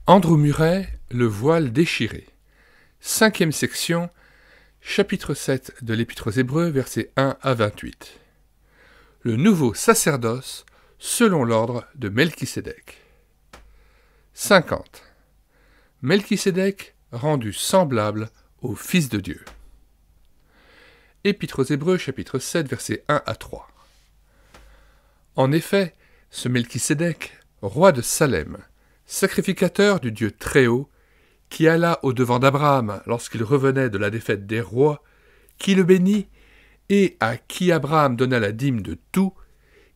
Andrew Murray, le voile déchiré. 5e section, chapitre 7 de l'Épître aux Hébreux, versets 1 à 28. Le nouveau sacerdoce selon l'ordre de Melchisédek. 50. Melchisédek rendu semblable au Fils de Dieu. Épître aux Hébreux, chapitre 7, versets 1 à 3. En effet, ce Melchisédek, roi de Salem, sacrificateur du Dieu Très-Haut, qui alla au-devant d'Abraham lorsqu'il revenait de la défaite des rois, qui le bénit, et à qui Abraham donna la dîme de tout,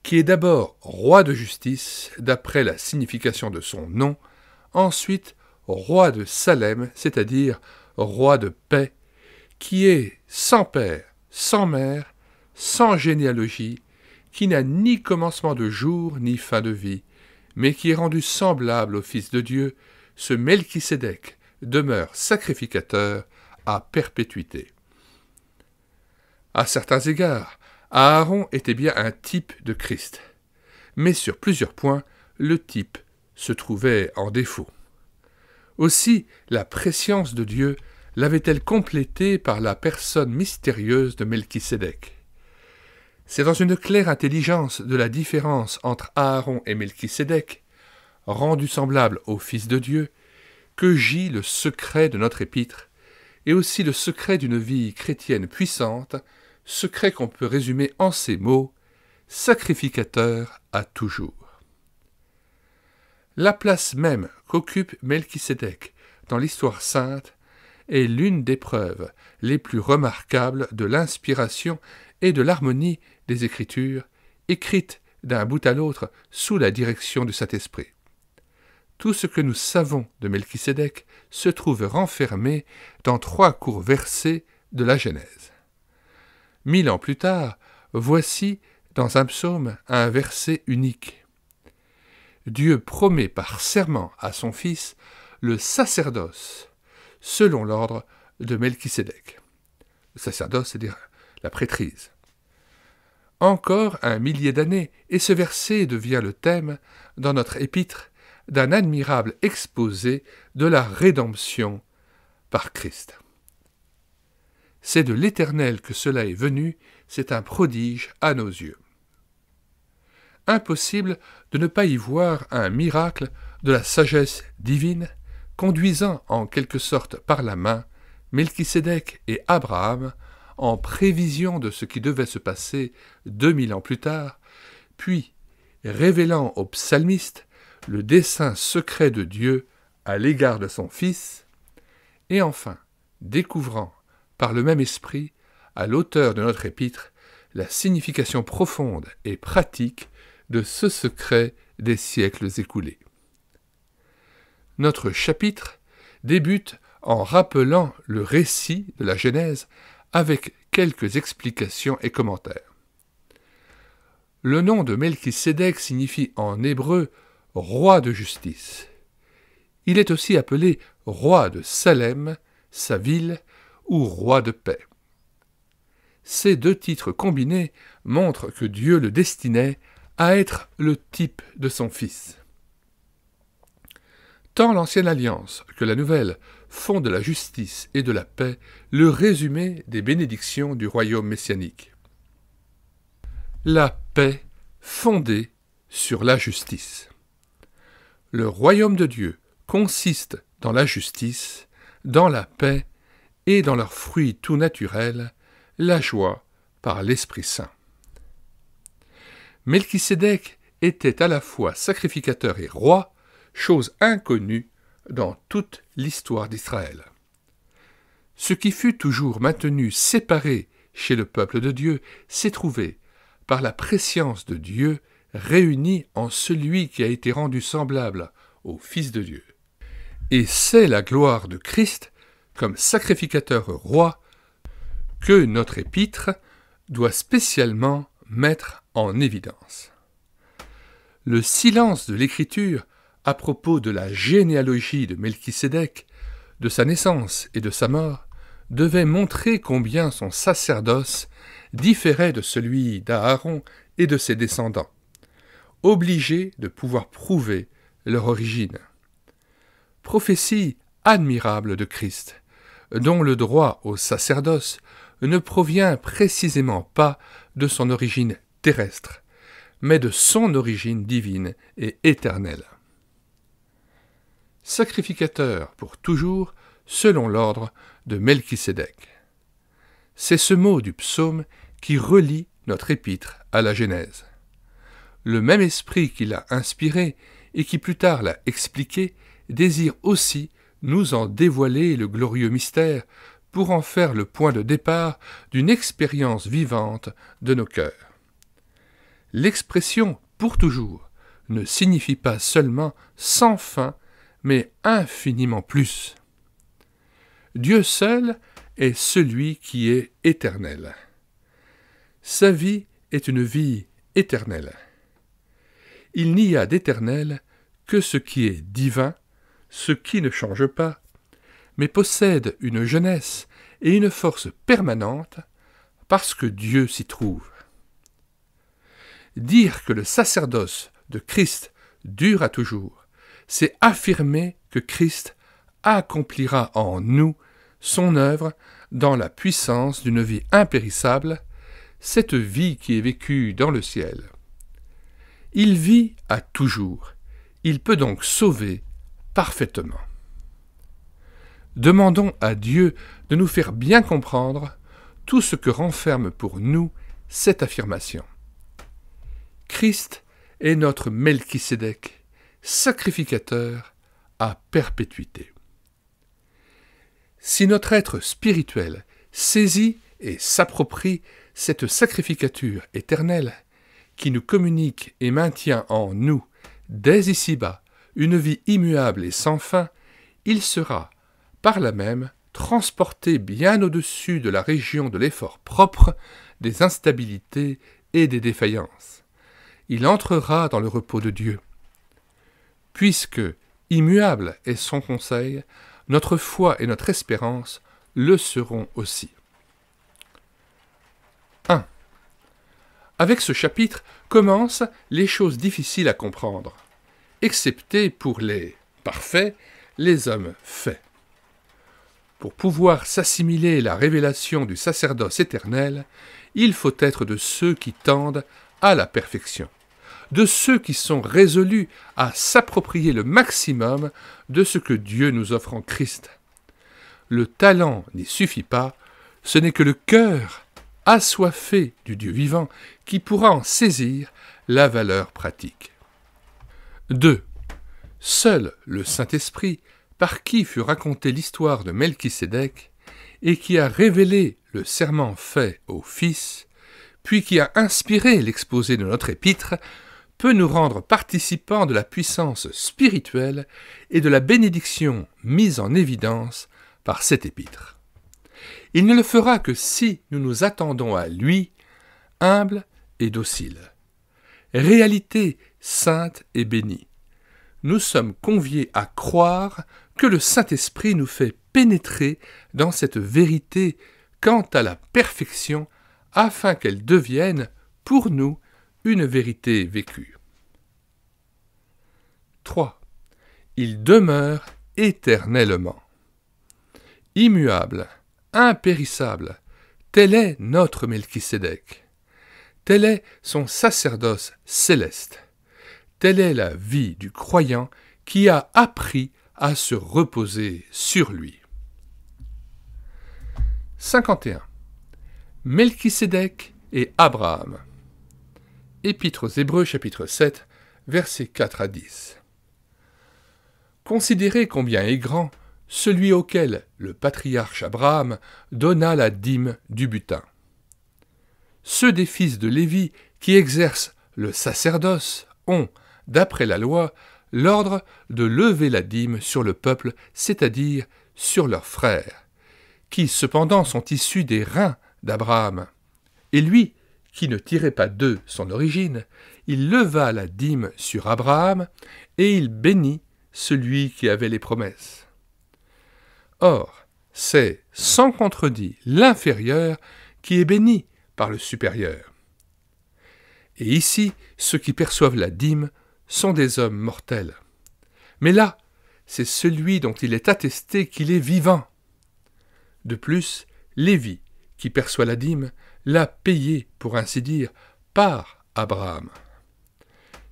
qui est d'abord roi de justice, d'après la signification de son nom, ensuite roi de Salem, c'est-à-dire roi de paix, qui est sans père, sans mère, sans généalogie, qui n'a ni commencement de jour, ni fin de vie, mais qui est rendu semblable au Fils de Dieu, ce Melchisédek demeure sacrificateur à perpétuité. À certains égards, Aaron était bien un type de Christ, mais sur plusieurs points, le type se trouvait en défaut. Aussi, la prescience de Dieu l'avait-elle complété par la personne mystérieuse de Melchisédek. C'est dans une claire intelligence de la différence entre Aaron et Melchisédek, rendu semblable au Fils de Dieu, que gît le secret de notre épître, et aussi le secret d'une vie chrétienne puissante, secret qu'on peut résumer en ces mots, sacrificateur à toujours. La place même qu'occupe Melchisédek dans l'histoire sainte est l'une des preuves les plus remarquables de l'inspiration et de l'harmonie des Écritures, écrites d'un bout à l'autre sous la direction du Saint-Esprit. Tout ce que nous savons de Melchisédek se trouve renfermé dans 3 courts versets de la Genèse. 1000 ans plus tard, voici dans un psaume un verset unique. Dieu promet par serment à son Fils le sacerdoce selon l'ordre de Melchisédek. Le sacerdoce, c'est-à-dire la prêtrise. Encore un millier d'années, et ce verset devient le thème, dans notre épître, d'un admirable exposé de la rédemption par Christ. C'est de l'Éternel que cela est venu, c'est un prodige à nos yeux. Impossible de ne pas y voir un miracle de la sagesse divine, conduisant en quelque sorte par la main Melchisédek et Abraham en prévision de ce qui devait se passer 2000 ans plus tard, puis révélant au psalmiste le dessein secret de Dieu à l'égard de son Fils, et enfin découvrant par le même esprit à l'auteur de notre épître la signification profonde et pratique de ce secret des siècles écoulés. Notre chapitre débute en rappelant le récit de la Genèse avec quelques explications et commentaires. Le nom de Melchisédek signifie en hébreu « roi de justice ». Il est aussi appelé « roi de Salem », sa ville, ou « roi de paix ». Ces 2 titres combinés montrent que Dieu le destinait à être le type de son Fils. Tant l'Ancienne Alliance que la Nouvelle font de la justice et de la paix le résumé des bénédictions du royaume messianique. La paix fondée sur la justice. Le royaume de Dieu consiste dans la justice, dans la paix et dans leur fruit tout naturel, la joie par l'Esprit Saint. Melchisédek était à la fois sacrificateur et roi, chose inconnue dans toute l'histoire d'Israël. Ce qui fut toujours maintenu séparé chez le peuple de Dieu s'est trouvé, par la prescience de Dieu, réuni en celui qui a été rendu semblable au Fils de Dieu. Et c'est la gloire de Christ, comme sacrificateur roi, que notre épître doit spécialement mettre en évidence. Le silence de l'Écriture à propos de la généalogie de Melchisédek, de sa naissance et de sa mort, devait montrer combien son sacerdoce différait de celui d'Aaron et de ses descendants, obligés de pouvoir prouver leur origine. prophétie admirable de Christ, dont le droit au sacerdoce ne provient précisément pas de son origine terrestre, mais de son origine divine et éternelle. Sacrificateur pour toujours, selon l'ordre de Melchisédek. C'est ce mot du psaume qui relie notre épître à la Genèse. Le même esprit qui l'a inspiré et qui plus tard l'a expliqué désire aussi nous en dévoiler le glorieux mystère pour en faire le point de départ d'une expérience vivante de nos cœurs. L'expression « pour toujours » ne signifie pas seulement sans fin, mais infiniment plus. Dieu seul est celui qui est éternel. Sa vie est une vie éternelle. Il n'y a d'éternel que ce qui est divin, ce qui ne change pas, mais possède une jeunesse et une force permanente parce que Dieu s'y trouve. Dire que le sacerdoce de Christ dure à toujours, c'est affirmer que Christ accomplira en nous son œuvre dans la puissance d'une vie impérissable, cette vie qui est vécue dans le ciel. Il vit à toujours, il peut donc sauver parfaitement. Demandons à Dieu de nous faire bien comprendre tout ce que renferme pour nous cette affirmation. Christ est notre Melchisédek, sacrificateur à perpétuité. Si notre être spirituel saisit et s'approprie cette sacrificature éternelle, qui nous communique et maintient en nous, dès ici-bas, une vie immuable et sans fin, il sera, par là même, transporté bien au-dessus de la région de l'effort propre, des instabilités et des défaillances. Il entrera dans le repos de Dieu. Puisque, immuable est son conseil, notre foi et notre espérance le seront aussi. 1. Avec ce chapitre commencent les choses difficiles à comprendre, excepté pour les parfaits, les hommes faits. Pour pouvoir s'assimiler la révélation du sacerdoce éternel, il faut être de ceux qui tendent à la perfection, de ceux qui sont résolus à s'approprier le maximum de ce que Dieu nous offre en Christ. Le talent n'y suffit pas, ce n'est que le cœur assoiffé du Dieu vivant qui pourra en saisir la valeur pratique. 2. Seul le Saint-Esprit, par qui fut racontée l'histoire de Melchisédek, et qui a révélé le serment fait au Fils, puis qui a inspiré l'exposé de notre épître, peut nous rendre participants de la puissance spirituelle et de la bénédiction mise en évidence par cet épître. Il ne le fera que si nous nous attendons à lui, humble et docile. Réalité sainte et bénie. Nous sommes conviés à croire que le Saint-Esprit nous fait pénétrer dans cette vérité quant à la perfection, afin qu'elle devienne, pour nous, une vérité vécue. 3. Il demeure éternellement. Immuable, impérissable, tel est notre Melchisédek. Tel est son sacerdoce céleste. Telle est la vie du croyant qui a appris à se reposer sur lui. 51. Melchisédek et Abraham. Épître aux Hébreux, chapitre 7, versets 4 à 10. Considérez combien est grand celui auquel le patriarche Abraham donna la dîme du butin. Ceux des fils de Lévi qui exercent le sacerdoce ont, d'après la loi, l'ordre de lever la dîme sur le peuple, c'est-à-dire sur leurs frères, qui cependant sont issus des reins d'Abraham. Et lui, qui ne tirait pas d'eux son origine, il leva la dîme sur Abraham, et il bénit celui qui avait les promesses. Or, c'est, sans contredit, l'inférieur qui est béni par le supérieur. Et ici, ceux qui perçoivent la dîme sont des hommes mortels. Mais là, c'est celui dont il est attesté qu'il est vivant. De plus, Lévi, qui perçoit la dîme, l'a payé, pour ainsi dire, par Abraham.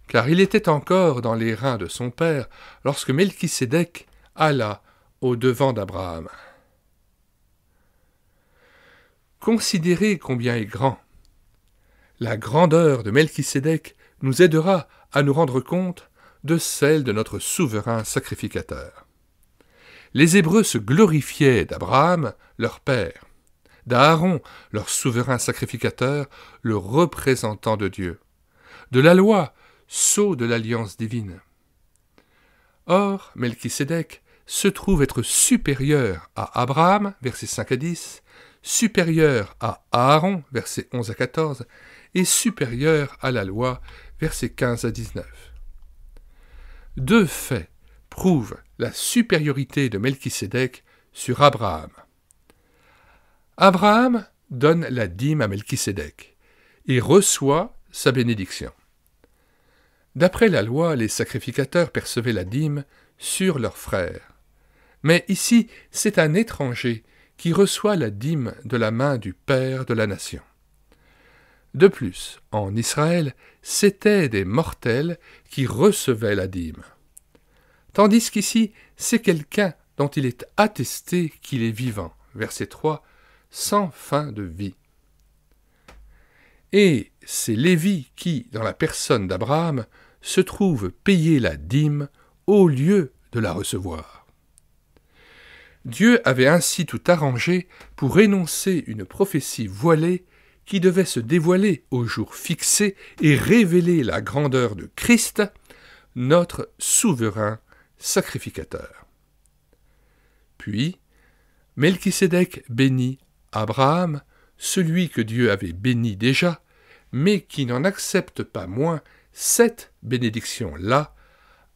Car il était encore dans les reins de son père lorsque Melchisédek alla au-devant d'Abraham. Considérez combien est grand. La grandeur de Melchisédek nous aidera à nous rendre compte de celle de notre souverain sacrificateur. Les Hébreux se glorifiaient d'Abraham, leur père, d'Aaron, leur souverain sacrificateur, le représentant de Dieu, de la loi, sceau de l'alliance divine. Or, Melchisédek se trouve être supérieur à Abraham, versets 5 à 10, supérieur à Aaron, versets 11 à 14, et supérieur à la loi, versets 15 à 19. Deux faits prouvent la supériorité de Melchisédek sur Abraham. Abraham donne la dîme à Melchisédek et reçoit sa bénédiction. D'après la loi, les sacrificateurs percevaient la dîme sur leurs frères. Mais ici, c'est un étranger qui reçoit la dîme de la main du Père de la nation. De plus, en Israël, c'étaient des mortels qui recevaient la dîme. Tandis qu'ici, c'est quelqu'un dont il est attesté qu'il est vivant. Verset 3, sans fin de vie. Et c'est Lévi qui, dans la personne d'Abraham, se trouve payer la dîme au lieu de la recevoir. Dieu avait ainsi tout arrangé pour énoncer une prophétie voilée qui devait se dévoiler au jour fixé et révéler la grandeur de Christ, notre souverain sacrificateur. Puis, Melchisédek bénit Abraham, celui que Dieu avait béni déjà, mais qui n'en accepte pas moins cette bénédiction-là,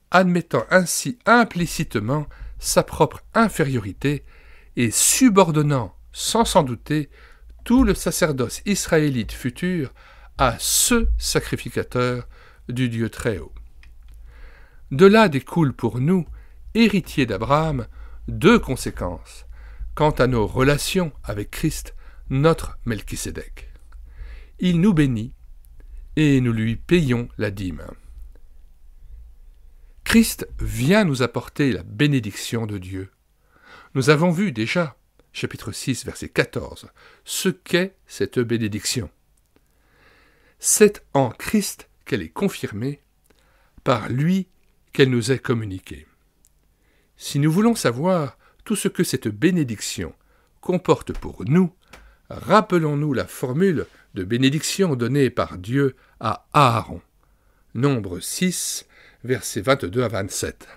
admettant ainsi implicitement sa propre infériorité et subordonnant, sans s'en douter, tout le sacerdoce israélite futur à ce sacrificateur du Dieu Très-Haut. De là découlent pour nous, héritiers d'Abraham, deux conséquences quant à nos relations avec Christ, notre Melchisédek. Il nous bénit et nous lui payons la dîme. Christ vient nous apporter la bénédiction de Dieu. Nous avons vu déjà, chapitre 6, verset 14, ce qu'est cette bénédiction. C'est en Christ qu'elle est confirmée, par lui qu'elle nous est communiquée. Si nous voulons savoir tout ce que cette bénédiction comporte pour nous, rappelons-nous la formule de bénédiction donnée par Dieu à Aaron. Nombre 6, versets 22 à 27.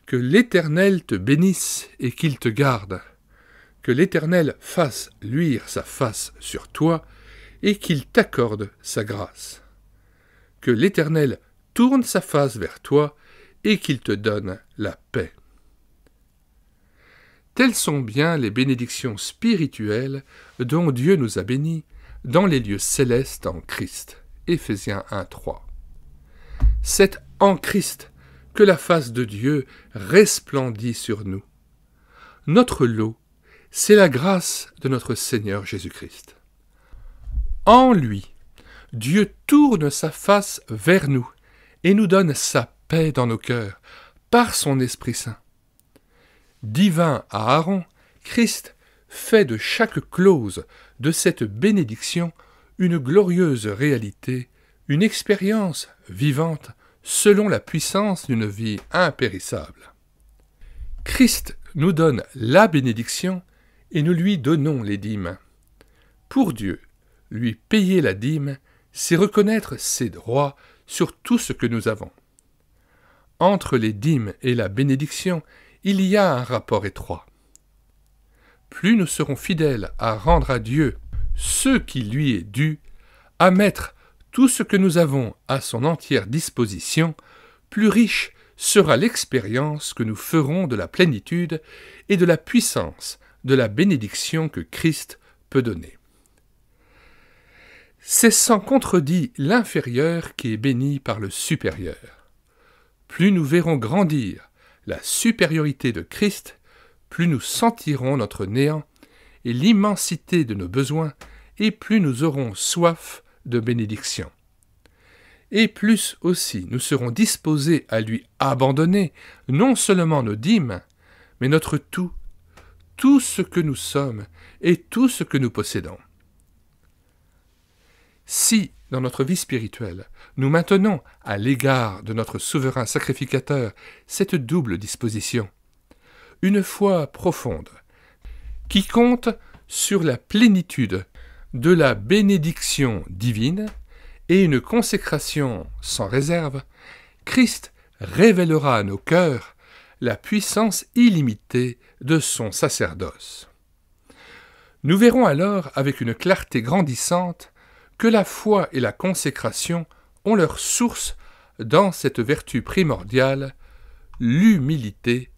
Que l'Éternel te bénisse et qu'il te garde. Que l'Éternel fasse luire sa face sur toi et qu'il t'accorde sa grâce. Que l'Éternel tourne sa face vers toi et qu'il te donne la paix. Telles sont bien les bénédictions spirituelles dont Dieu nous a bénis dans les lieux célestes en Christ. Éphésiens 1, 3. C'est en Christ que la face de Dieu resplendit sur nous. Notre lot, c'est la grâce de notre Seigneur Jésus-Christ. En lui, Dieu tourne sa face vers nous et nous donne sa paix dans nos cœurs par son Esprit Saint. Divin à Aaron, Christ fait de chaque clause de cette bénédiction une glorieuse réalité, une expérience vivante selon la puissance d'une vie impérissable. Christ nous donne la bénédiction et nous lui donnons les dîmes. Pour Dieu, lui payer la dîme, c'est reconnaître ses droits sur tout ce que nous avons. Entre les dîmes et la bénédiction, il y a un rapport étroit. Plus nous serons fidèles à rendre à Dieu ce qui lui est dû, à mettre tout ce que nous avons à son entière disposition, plus riche sera l'expérience que nous ferons de la plénitude et de la puissance de la bénédiction que Christ peut donner. C'est sans contredit l'inférieur qui est béni par le supérieur. Plus nous verrons grandir la supériorité de Christ, plus nous sentirons notre néant et l'immensité de nos besoins, et plus nous aurons soif de bénédiction. Et plus aussi nous serons disposés à lui abandonner non seulement nos dîmes, mais notre tout, tout ce que nous sommes et tout ce que nous possédons. Si, dans notre vie spirituelle, nous maintenons à l'égard de notre souverain sacrificateur cette double disposition, une foi profonde, qui compte sur la plénitude de la bénédiction divine et une consécration sans réserve, Christ révélera à nos cœurs la puissance illimitée de son sacerdoce. Nous verrons alors avec une clarté grandissante que la foi et la consécration ont leur source dans cette vertu primordiale, l'humilité,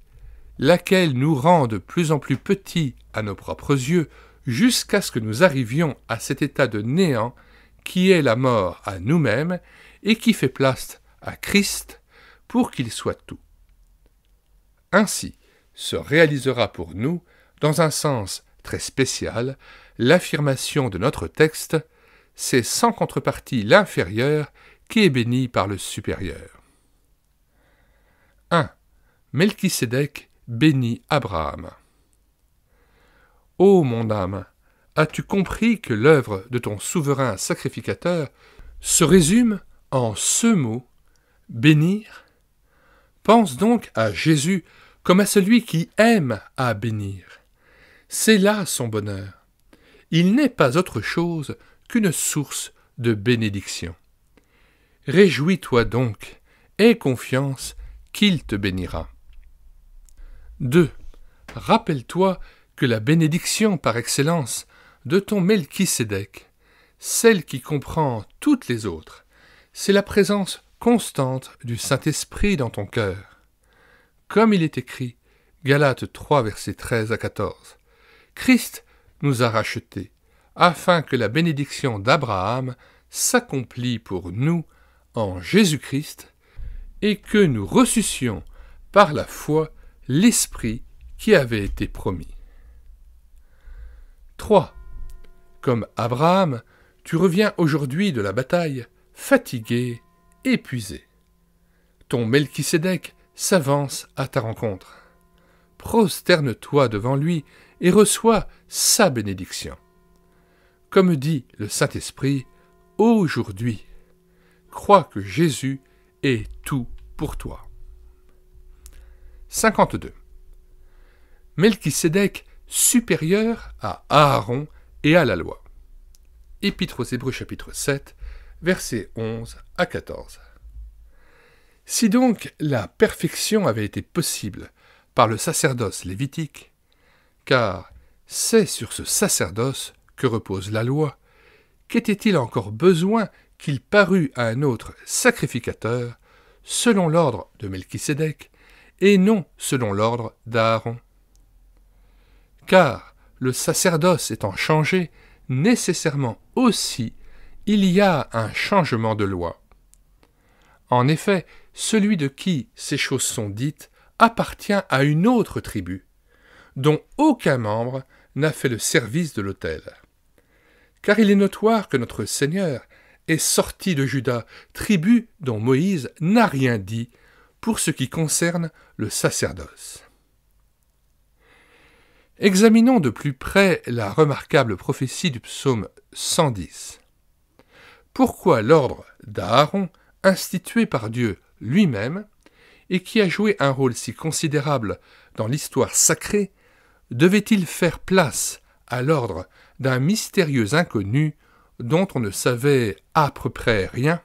laquelle nous rend de plus en plus petits à nos propres yeux, jusqu'à ce que nous arrivions à cet état de néant qui est la mort à nous-mêmes et qui fait place à Christ pour qu'il soit tout. Ainsi se réalisera pour nous, dans un sens très spécial, l'affirmation de notre texte « C'est sans contrepartie l'inférieur qui est béni par le supérieur ». 1. Melchisédek bénit Abraham. Ô mon âme, as-tu compris que l'œuvre de ton souverain sacrificateur se résume en ce mot « bénir » ? Pense donc à Jésus comme à celui qui aime à bénir. C'est là son bonheur. Il n'est pas autre chose qu'une source de bénédiction. Réjouis-toi donc, aie confiance qu'il te bénira. 2. Rappelle-toi que la bénédiction par excellence de ton Melchisédek, celle qui comprend toutes les autres, c'est la présence constante du Saint-Esprit dans ton cœur. Comme il est écrit, Galates 3, versets 13 à 14, Christ nous a rachetés, afin que la bénédiction d'Abraham s'accomplit pour nous en Jésus-Christ, et que nous reçussions par la foi l'Esprit qui avait été promis. 3. Comme Abraham, tu reviens aujourd'hui de la bataille, fatigué, épuisé. Ton Melchisédek s'avance à ta rencontre. Prosterne-toi devant lui et reçois sa bénédiction. Comme dit le Saint-Esprit, aujourd'hui, crois que Jésus est tout pour toi. 52. Melchisédek supérieur à Aaron et à la loi. Épître aux Hébreux chapitre 7, versets 11 à 14. Si donc la perfection avait été possible par le sacerdoce lévitique, car c'est sur ce sacerdoce que repose la loi, qu'était-il encore besoin qu'il parût à un autre sacrificateur, selon l'ordre de Melchisédek, et non selon l'ordre d'Aaron? Car, le sacerdoce étant changé, nécessairement aussi, il y a un changement de loi. En effet, celui de qui ces choses sont dites appartient à une autre tribu, dont aucun membre n'a fait le service de l'autel. Car il est notoire que notre Seigneur est sorti de Juda, tribu dont Moïse n'a rien dit pour ce qui concerne le sacerdoce. Examinons de plus près la remarquable prophétie du psaume 110. Pourquoi l'ordre d'Aaron, institué par Dieu lui-même, et qui a joué un rôle si considérable dans l'histoire sacrée, devait-il faire place à l'ordre d'un mystérieux inconnu dont on ne savait à peu près rien?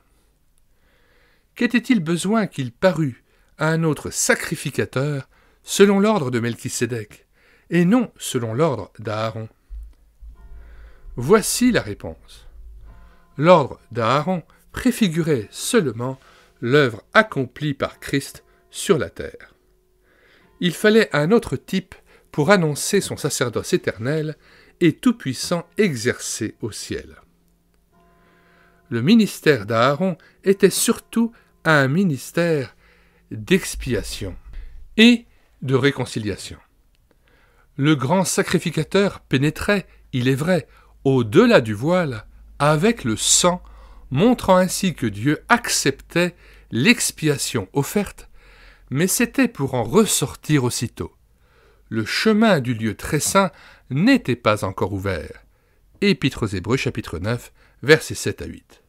Qu'était-il besoin qu'il parût à un autre sacrificateur selon l'ordre de Melchisédek, et non selon l'ordre d'Aaron? Voici la réponse. L'ordre d'Aaron préfigurait seulement l'œuvre accomplie par Christ sur la terre. Il fallait un autre type pour annoncer son sacerdoce éternel et tout-puissant exercé au ciel. Le ministère d'Aaron était surtout un ministère d'expiation. et de réconciliation. Le grand sacrificateur pénétrait, il est vrai, au-delà du voile, avec le sang, montrant ainsi que Dieu acceptait l'expiation offerte, mais c'était pour en ressortir aussitôt. Le chemin du lieu très saint n'était pas encore ouvert. Épître aux Hébreux, chapitre 9, versets 7 à 8.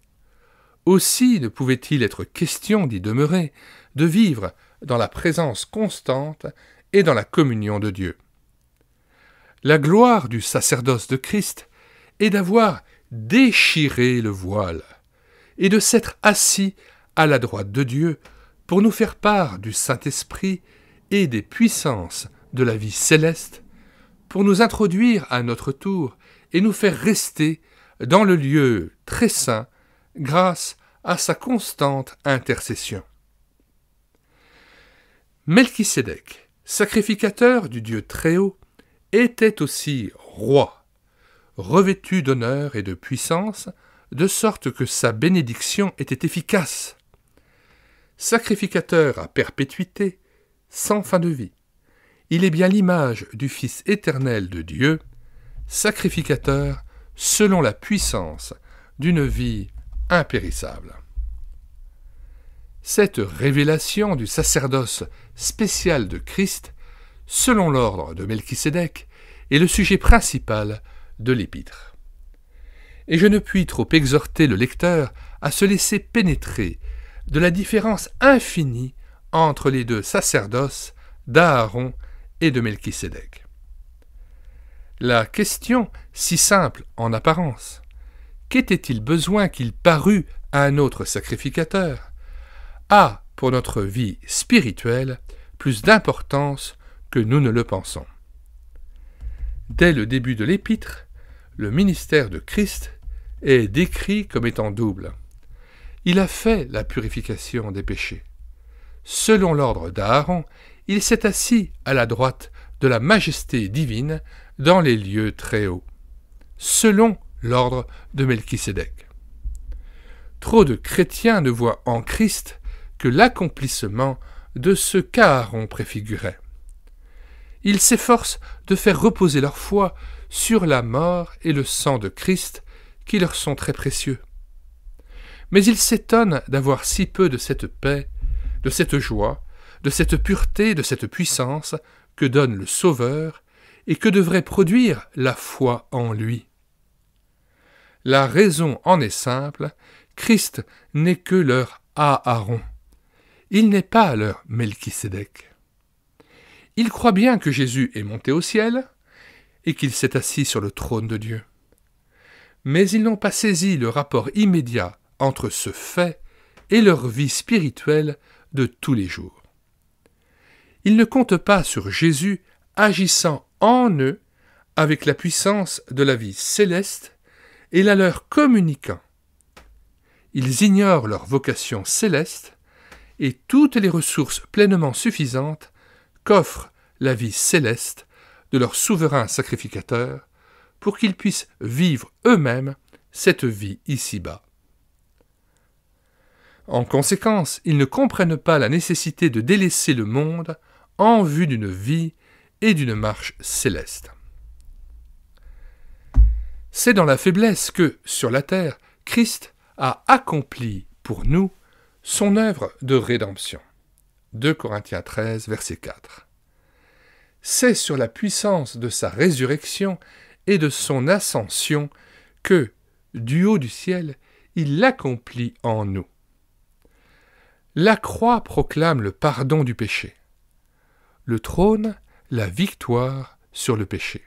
Aussi ne pouvait-il être question d'y demeurer, de vivre dans la présence constante et dans la communion de Dieu. La gloire du sacerdoce de Christ est d'avoir déchiré le voile et de s'être assis à la droite de Dieu pour nous faire part du Saint-Esprit et des puissances de la vie céleste, pour nous introduire à notre tour et nous faire rester dans le lieu très saint grâce à sa constante intercession. Melchisédek, sacrificateur du Dieu Très-Haut, était aussi roi, revêtu d'honneur et de puissance, de sorte que sa bénédiction était efficace. Sacrificateur à perpétuité, sans fin de vie, il est bien l'image du Fils éternel de Dieu, sacrificateur selon la puissance d'une vie impérissable. Cette révélation du sacerdoce spécial de Christ, selon l'ordre de Melchisédek, est le sujet principal de l'Épître. Et je ne puis trop exhorter le lecteur à se laisser pénétrer de la différence infinie entre les deux sacerdoces d'Aaron et de Melchisédek. La question, si simple en apparence, qu'était-il besoin qu'il parût à un autre sacrificateur, a, pour notre vie spirituelle, plus d'importance que nous ne le pensons. Dès le début de l'Épître, le ministère de Christ est décrit comme étant double. Il a fait la purification des péchés. Selon l'ordre d'Aaron, il s'est assis à la droite de la majesté divine dans les lieux très hauts, selon l'ordre de Melchisédek. Trop de chrétiens ne voient en Christ que l'accomplissement de ce qu'Aaron préfigurait. Ils s'efforcent de faire reposer leur foi sur la mort et le sang de Christ qui leur sont très précieux. Mais ils s'étonnent d'avoir si peu de cette paix, de cette joie, de cette pureté, de cette puissance que donne le Sauveur et que devrait produire la foi en lui. La raison en est simple, Christ n'est que leur Aaron. Il n'est pas leur Melchisédek. Ils croient bien que Jésus est monté au ciel et qu'il s'est assis sur le trône de Dieu. Mais ils n'ont pas saisi le rapport immédiat entre ce fait et leur vie spirituelle de tous les jours. Ils ne comptent pas sur Jésus agissant en eux avec la puissance de la vie céleste et la leur communiquant. Ils ignorent leur vocation céleste et toutes les ressources pleinement suffisantes qu'offre la vie céleste de leur souverain sacrificateur pour qu'ils puissent vivre eux-mêmes cette vie ici-bas. En conséquence, ils ne comprennent pas la nécessité de délaisser le monde en vue d'une vie et d'une marche céleste. C'est dans la faiblesse que, sur la terre, Christ a accompli pour nous son œuvre de rédemption. 2 Corinthiens 13, verset 4. C'est sur la puissance de sa résurrection et de son ascension que, du haut du ciel, il l'accomplit en nous. La croix proclame le pardon du péché. Le trône, la victoire sur le péché.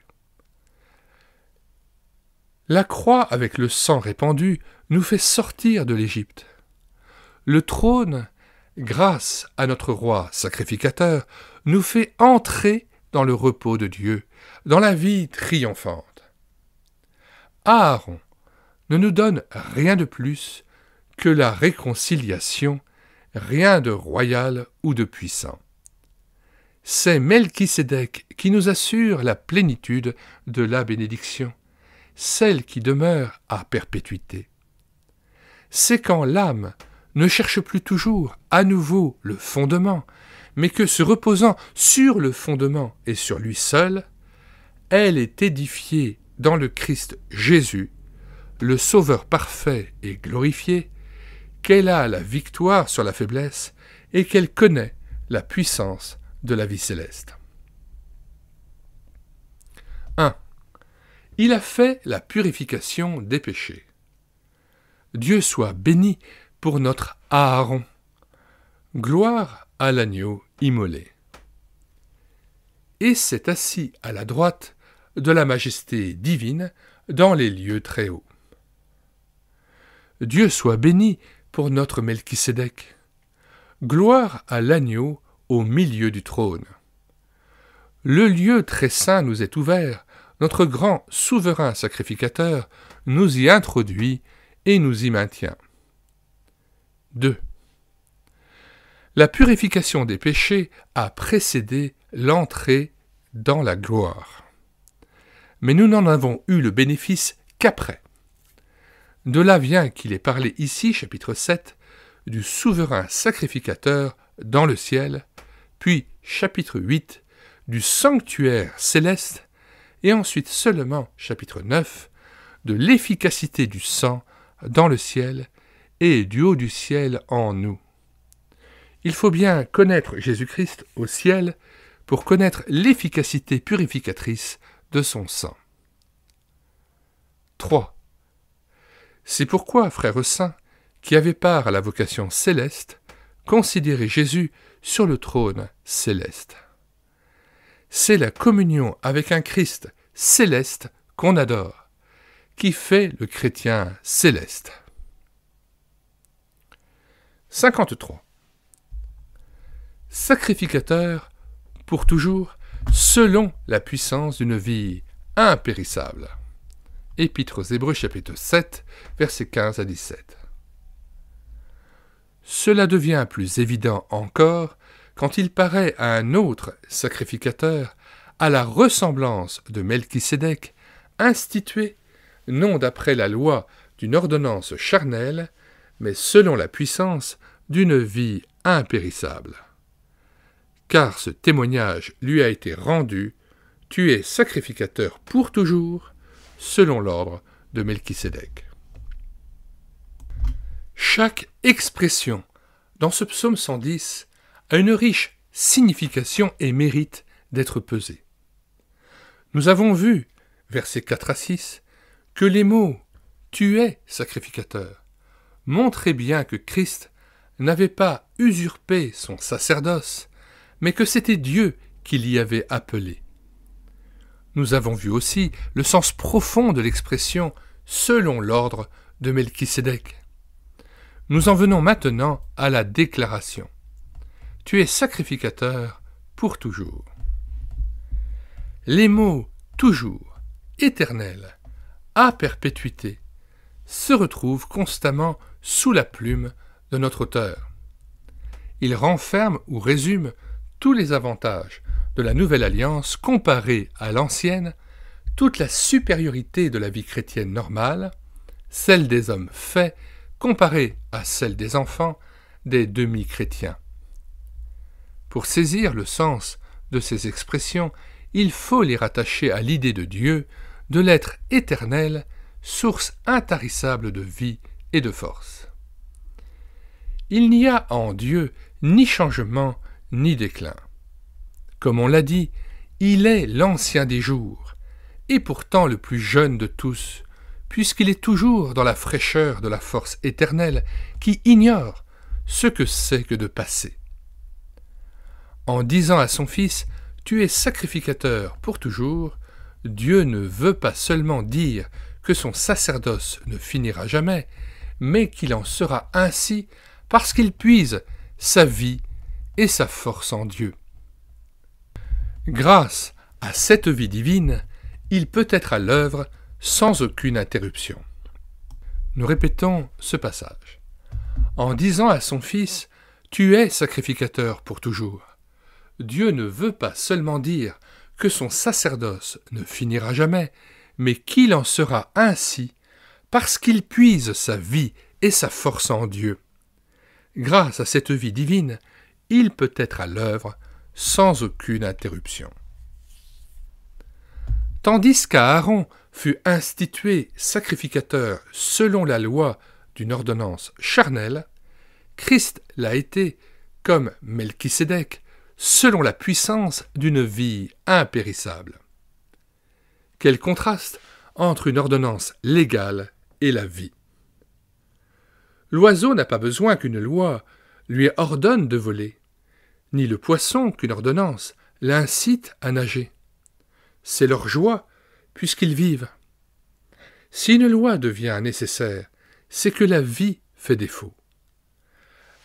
La croix, avec le sang répandu, nous fait sortir de l'Égypte. Le trône, grâce à notre roi sacrificateur, nous fait entrer dans le repos de Dieu, dans la vie triomphante. Aaron ne nous donne rien de plus que la réconciliation, rien de royal ou de puissant. C'est Melchisédek qui nous assure la plénitude de la bénédiction, celle qui demeure à perpétuité. C'est quand l'âme ne cherche plus toujours à nouveau le fondement, mais que se reposant sur le fondement et sur lui seul, elle est édifiée dans le Christ Jésus, le Sauveur parfait et glorifié, qu'elle a la victoire sur la faiblesse et qu'elle connaît la puissance de la vie céleste. 1. Il a fait la purification des péchés. Dieu soit béni pour notre Aaron. Gloire à l'agneau immolé. Et s'est assis à la droite de la majesté divine dans les lieux très hauts. Dieu soit béni pour notre Melchisédek. Gloire à l'agneau au milieu du trône. Le lieu très saint nous est ouvert, notre grand souverain sacrificateur nous y introduit et nous y maintient. 2. La purification des péchés a précédé l'entrée dans la gloire. Mais nous n'en avons eu le bénéfice qu'après. De là vient qu'il est parlé ici, chapitre 7, du souverain sacrificateur dans le ciel, puis chapitre 8, du sanctuaire céleste, et ensuite seulement, chapitre 9, de l'efficacité du sang dans le ciel et du haut du ciel en nous. Il faut bien connaître Jésus-Christ au ciel pour connaître l'efficacité purificatrice de son sang. 3. C'est pourquoi, frères saints, qui avaient part à la vocation céleste, considérez Jésus sur le trône céleste. C'est la communion avec un Christ céleste qu'on adore, qui fait le chrétien céleste. 53. Sacrificateur pour toujours, selon la puissance d'une vie impérissable. Épître aux Hébreux, chapitre 7, versets 15 à 17. Cela devient plus évident encore quand il paraît à un autre sacrificateur, à la ressemblance de Melchisédek, institué, non d'après la loi d'une ordonnance charnelle, mais selon la puissance d'une vie impérissable. Car ce témoignage lui a été rendu, tu es sacrificateur pour toujours, selon l'ordre de Melchisédek. Chaque expression dans ce psaume 110 a une riche signification et mérite d'être pesée. Nous avons vu, versets 4 à 6, que les mots « tu es sacrificateur » montraient bien que Christ n'avait pas usurpé son sacerdoce, mais que c'était Dieu qui l'y avait appelé. Nous avons vu aussi le sens profond de l'expression « selon l'ordre de Melchisédek ». Nous en venons maintenant à la déclaration. Tu es sacrificateur pour toujours. Les mots « toujours »,« éternel »,« à perpétuité » se retrouvent constamment sous la plume de notre auteur. Ils renferment ou résument tous les avantages de la nouvelle alliance comparée à l'ancienne, toute la supériorité de la vie chrétienne normale, celle des hommes faits comparée à celle des enfants, des demi-chrétiens. Pour saisir le sens de ces expressions, il faut les rattacher à l'idée de Dieu, de l'être éternel, source intarissable de vie et de force. Il n'y a en Dieu ni changement ni déclin. Comme on l'a dit, il est l'ancien des jours, et pourtant le plus jeune de tous, puisqu'il est toujours dans la fraîcheur de la force éternelle qui ignore ce que c'est que de passer. En disant à son Fils « Tu es sacrificateur pour toujours », Dieu ne veut pas seulement dire que son sacerdoce ne finira jamais, mais qu'il en sera ainsi parce qu'il puise sa vie et sa force en Dieu. Grâce à cette vie divine, il peut être à l'œuvre sans aucune interruption. Nous répétons ce passage. En disant à son Fils « Tu es sacrificateur pour toujours », Dieu ne veut pas seulement dire que son sacerdoce ne finira jamais, mais qu'il en sera ainsi parce qu'il puise sa vie et sa force en Dieu. Grâce à cette vie divine, il peut être à l'œuvre sans aucune interruption. Tandis qu'Aaron fut institué sacrificateur selon la loi d'une ordonnance charnelle, Christ l'a été, comme Melchisédek, selon la puissance d'une vie impérissable. Quel contraste entre une ordonnance légale et la vie. L'oiseau n'a pas besoin qu'une loi lui ordonne de voler, ni le poisson qu'une ordonnance l'incite à nager. C'est leur joie, puisqu'ils vivent. Si une loi devient nécessaire, c'est que la vie fait défaut.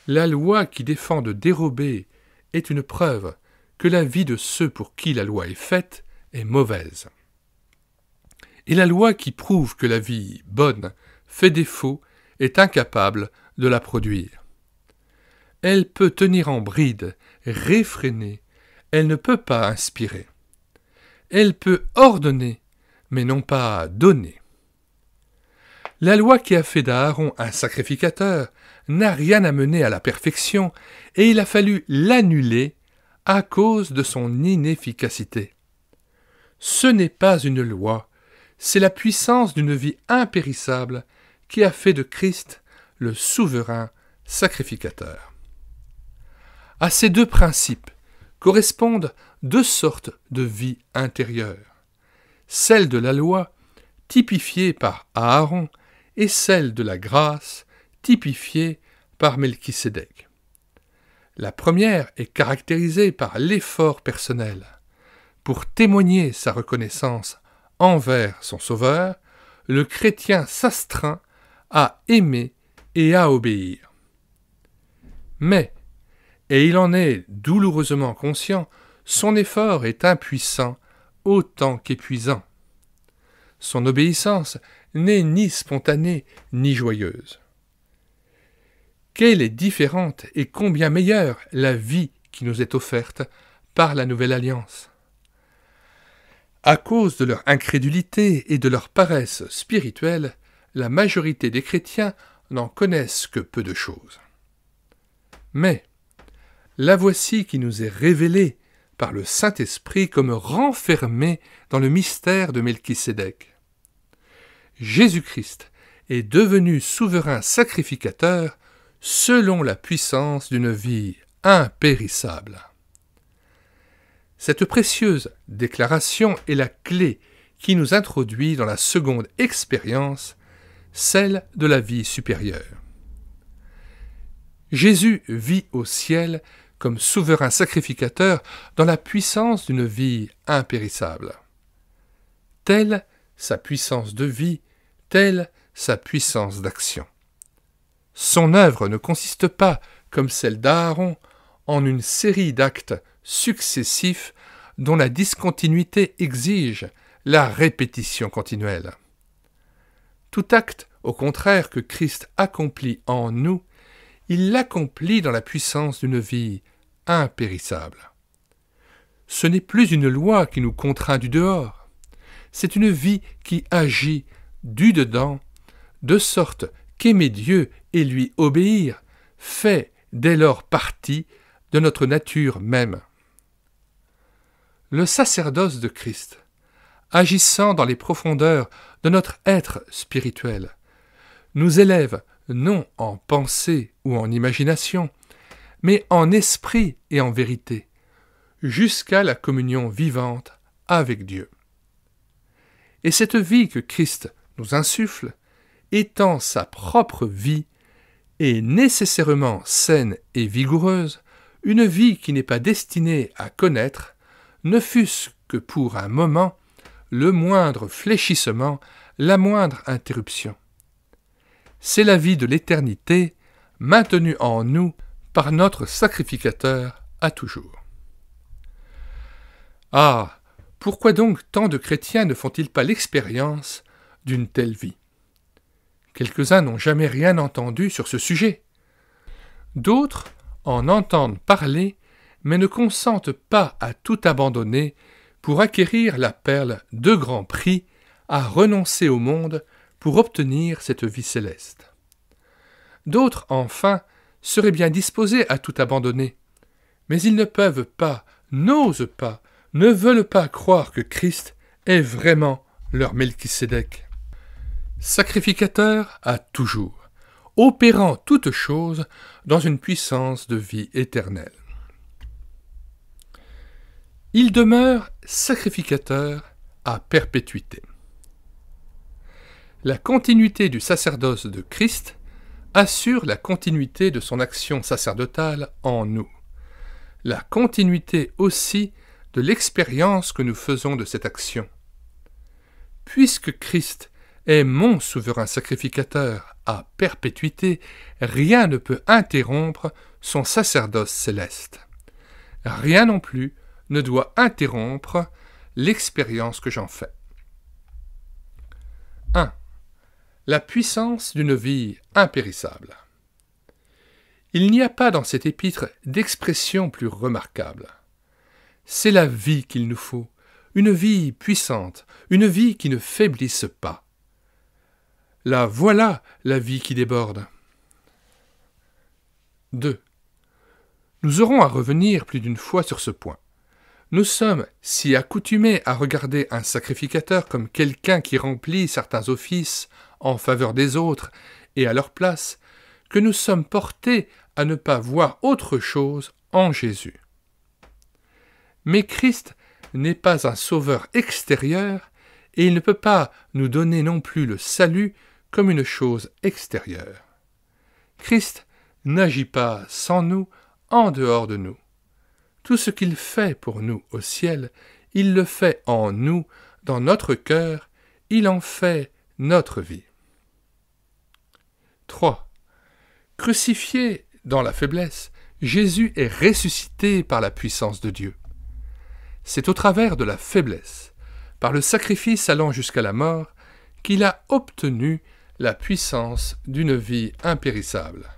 La loi qui défend de dérober est une preuve que la vie de ceux pour qui la loi est faite est mauvaise. Et la loi qui prouve que la vie bonne fait défaut est incapable de la produire. Elle peut tenir en bride, réfréner, elle ne peut pas inspirer. Elle peut ordonner, mais non pas donner. La loi qui a fait d'Aaron un sacrificateur n'a rien amené à la perfection, et il a fallu l'annuler à cause de son inefficacité. Ce n'est pas une loi, c'est la puissance d'une vie impérissable qui a fait de Christ le souverain sacrificateur. À ces deux principes correspondent deux sortes de vie intérieure, celle de la loi, typifiée par Aaron, et celle de la grâce, typifiée par Melchisédek. La première est caractérisée par l'effort personnel. Pour témoigner sa reconnaissance envers son Sauveur, le chrétien s'astreint à aimer et à obéir. Mais, et il en est douloureusement conscient, son effort est impuissant autant qu'épuisant. Son obéissance n'est ni spontanée ni joyeuse. Quelle est différente et combien meilleure la vie qui nous est offerte par la Nouvelle Alliance. À cause de leur incrédulité et de leur paresse spirituelle, la majorité des chrétiens n'en connaissent que peu de choses. Mais la voici qui nous est révélée par le Saint-Esprit comme renfermée dans le mystère de Melchisédek. Jésus-Christ est devenu souverain sacrificateur selon la puissance d'une vie impérissable. Cette précieuse déclaration est la clé qui nous introduit dans la seconde expérience, celle de la vie supérieure. Jésus vit au ciel comme souverain sacrificateur dans la puissance d'une vie impérissable. Telle sa puissance de vie, telle sa puissance d'action. Son œuvre ne consiste pas, comme celle d'Aaron, en une série d'actes successifs dont la discontinuité exige la répétition continuelle. Tout acte, au contraire, que Christ accomplit en nous, il l'accomplit dans la puissance d'une vie impérissable. Ce n'est plus une loi qui nous contraint du dehors, c'est une vie qui agit du dedans, de sorte qu'aimer Dieu et lui obéir fait dès lors partie de notre nature même. Le sacerdoce de Christ, agissant dans les profondeurs de notre être spirituel, nous élève non en pensée ou en imagination, mais en esprit et en vérité, jusqu'à la communion vivante avec Dieu. Et cette vie que Christ nous insuffle, étant sa propre vie, est nécessairement saine et vigoureuse, une vie qui n'est pas destinée à connaître, ne fût-ce que pour un moment, le moindre fléchissement, la moindre interruption. C'est la vie de l'éternité, maintenue en nous par notre sacrificateur à toujours. Ah, pourquoi donc tant de chrétiens ne font-ils pas l'expérience d'une telle vie? Quelques-uns n'ont jamais rien entendu sur ce sujet. D'autres en entendent parler, mais ne consentent pas à tout abandonner pour acquérir la perle de grand prix, à renoncer au monde pour obtenir cette vie céleste. D'autres, enfin, seraient bien disposés à tout abandonner, mais ils ne peuvent pas, n'osent pas, ne veulent pas croire que Christ est vraiment leur Melchisédek. Sacrificateur à toujours, opérant toutes choses dans une puissance de vie éternelle. Il demeure sacrificateur à perpétuité. La continuité du sacerdoce de Christ assure la continuité de son action sacerdotale en nous. La continuité aussi de l'expérience que nous faisons de cette action. Puisque Christ est mon souverain sacrificateur à perpétuité, rien ne peut interrompre son sacerdoce céleste. Rien non plus ne doit interrompre l'expérience que j'en fais. 1. La puissance d'une vie impérissable. Il n'y a pas dans cet épître d'expression plus remarquable. C'est la vie qu'il nous faut, une vie puissante, une vie qui ne faiblisse pas. Là, voilà la vie qui déborde. 2. Nous aurons à revenir plus d'une fois sur ce point. Nous sommes si accoutumés à regarder un sacrificateur comme quelqu'un qui remplit certains offices en faveur des autres et à leur place, que nous sommes portés à ne pas voir autre chose en Jésus. Mais Christ n'est pas un sauveur extérieur et il ne peut pas nous donner non plus le salut comme une chose extérieure. Christ n'agit pas sans nous, en dehors de nous. Tout ce qu'il fait pour nous au ciel, il le fait en nous, dans notre cœur, il en fait notre vie. 3. Crucifié dans la faiblesse, Jésus est ressuscité par la puissance de Dieu. C'est au travers de la faiblesse, par le sacrifice allant jusqu'à la mort, qu'il a obtenu la puissance d'une vie impérissable.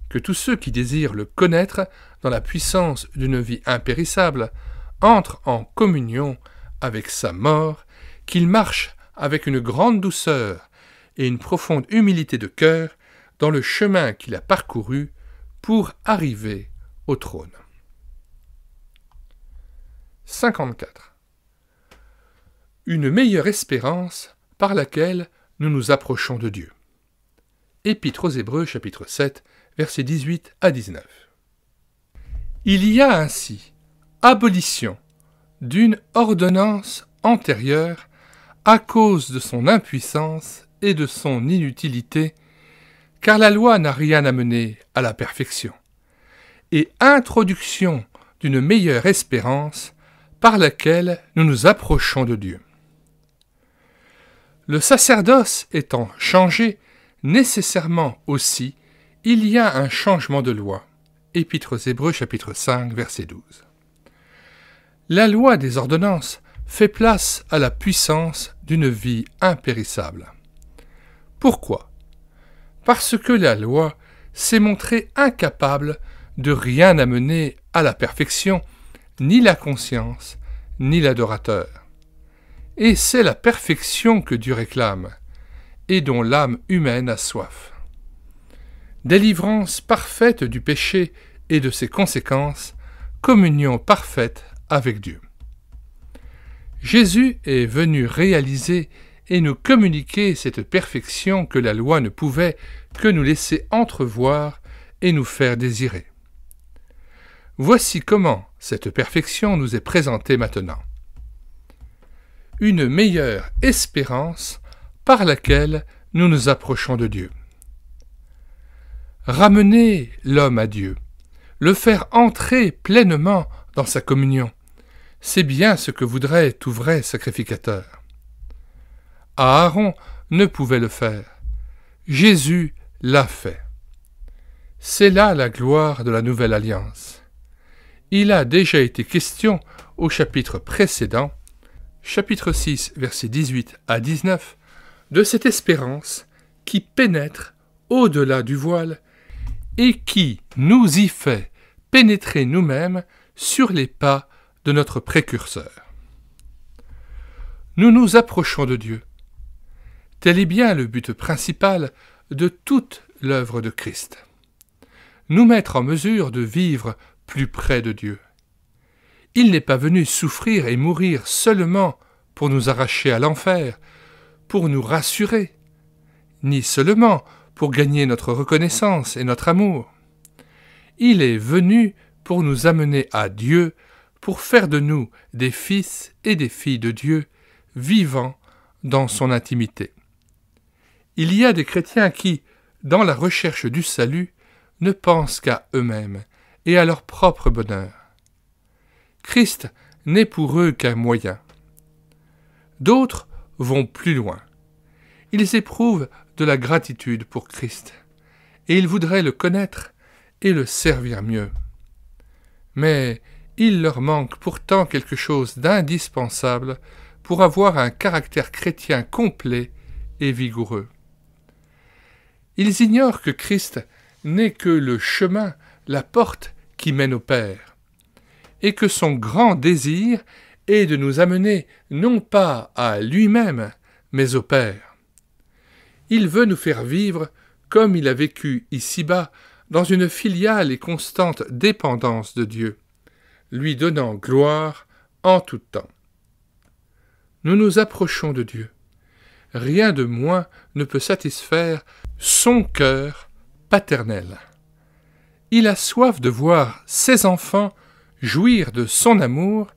Que tous ceux qui désirent le connaître dans la puissance d'une vie impérissable entrent en communion avec sa mort, qu'ils marchent avec une grande douceur et une profonde humilité de cœur dans le chemin qu'il a parcouru pour arriver au trône. 54. Une meilleure espérance par laquelle nous nous approchons de Dieu. Épître aux Hébreux, chapitre 7, versets 18 à 19. Il y a ainsi abolition d'une ordonnance antérieure à cause de son impuissance et de son inutilité, car la loi n'a rien amené à la perfection, et introduction d'une meilleure espérance par laquelle nous nous approchons de Dieu. Le sacerdoce étant changé, nécessairement aussi, il y a un changement de loi. Épître aux Hébreux, chapitre 5, verset 12. La loi des ordonnances fait place à la puissance d'une vie impérissable. Pourquoi ? Parce que la loi s'est montrée incapable de rien amener à la perfection, ni la conscience, ni l'adorateur. Et c'est la perfection que Dieu réclame, et dont l'âme humaine a soif. Délivrance parfaite du péché et de ses conséquences, communion parfaite avec Dieu. Jésus est venu réaliser et nous communiquer cette perfection que la loi ne pouvait que nous laisser entrevoir et nous faire désirer. Voici comment cette perfection nous est présentée maintenant. Une meilleure espérance par laquelle nous nous approchons de Dieu. Ramener l'homme à Dieu, le faire entrer pleinement dans sa communion, c'est bien ce que voudrait tout vrai sacrificateur. Aaron ne pouvait le faire. Jésus l'a fait. C'est là la gloire de la nouvelle alliance. Il a déjà été question au chapitre précédent, chapitre 6, versets 18 à 19, de cette espérance qui pénètre au-delà du voile et qui nous y fait pénétrer nous-mêmes sur les pas de notre précurseur. Nous nous approchons de Dieu. Tel est bien le but principal de toute l'œuvre de Christ. Nous mettre en mesure de vivre plus près de Dieu. Il n'est pas venu souffrir et mourir seulement pour nous arracher à l'enfer, pour nous rassurer, ni seulement pour gagner notre reconnaissance et notre amour. Il est venu pour nous amener à Dieu, pour faire de nous des fils et des filles de Dieu, vivant dans son intimité. Il y a des chrétiens qui, dans la recherche du salut, ne pensent qu'à eux-mêmes et à leur propre bonheur. Christ n'est pour eux qu'un moyen. D'autres vont plus loin. Ils éprouvent de la gratitude pour Christ, et ils voudraient le connaître et le servir mieux. Mais il leur manque pourtant quelque chose d'indispensable pour avoir un caractère chrétien complet et vigoureux. Ils ignorent que Christ n'est que le chemin, la porte qui mène au Père, et que son grand désir est de nous amener non pas à lui-même, mais au Père. Il veut nous faire vivre comme il a vécu ici-bas, dans une filiale et constante dépendance de Dieu, lui donnant gloire en tout temps. Nous nous approchons de Dieu. Rien de moins ne peut satisfaire son cœur paternel. Il a soif de voir ses enfants jouir de son amour,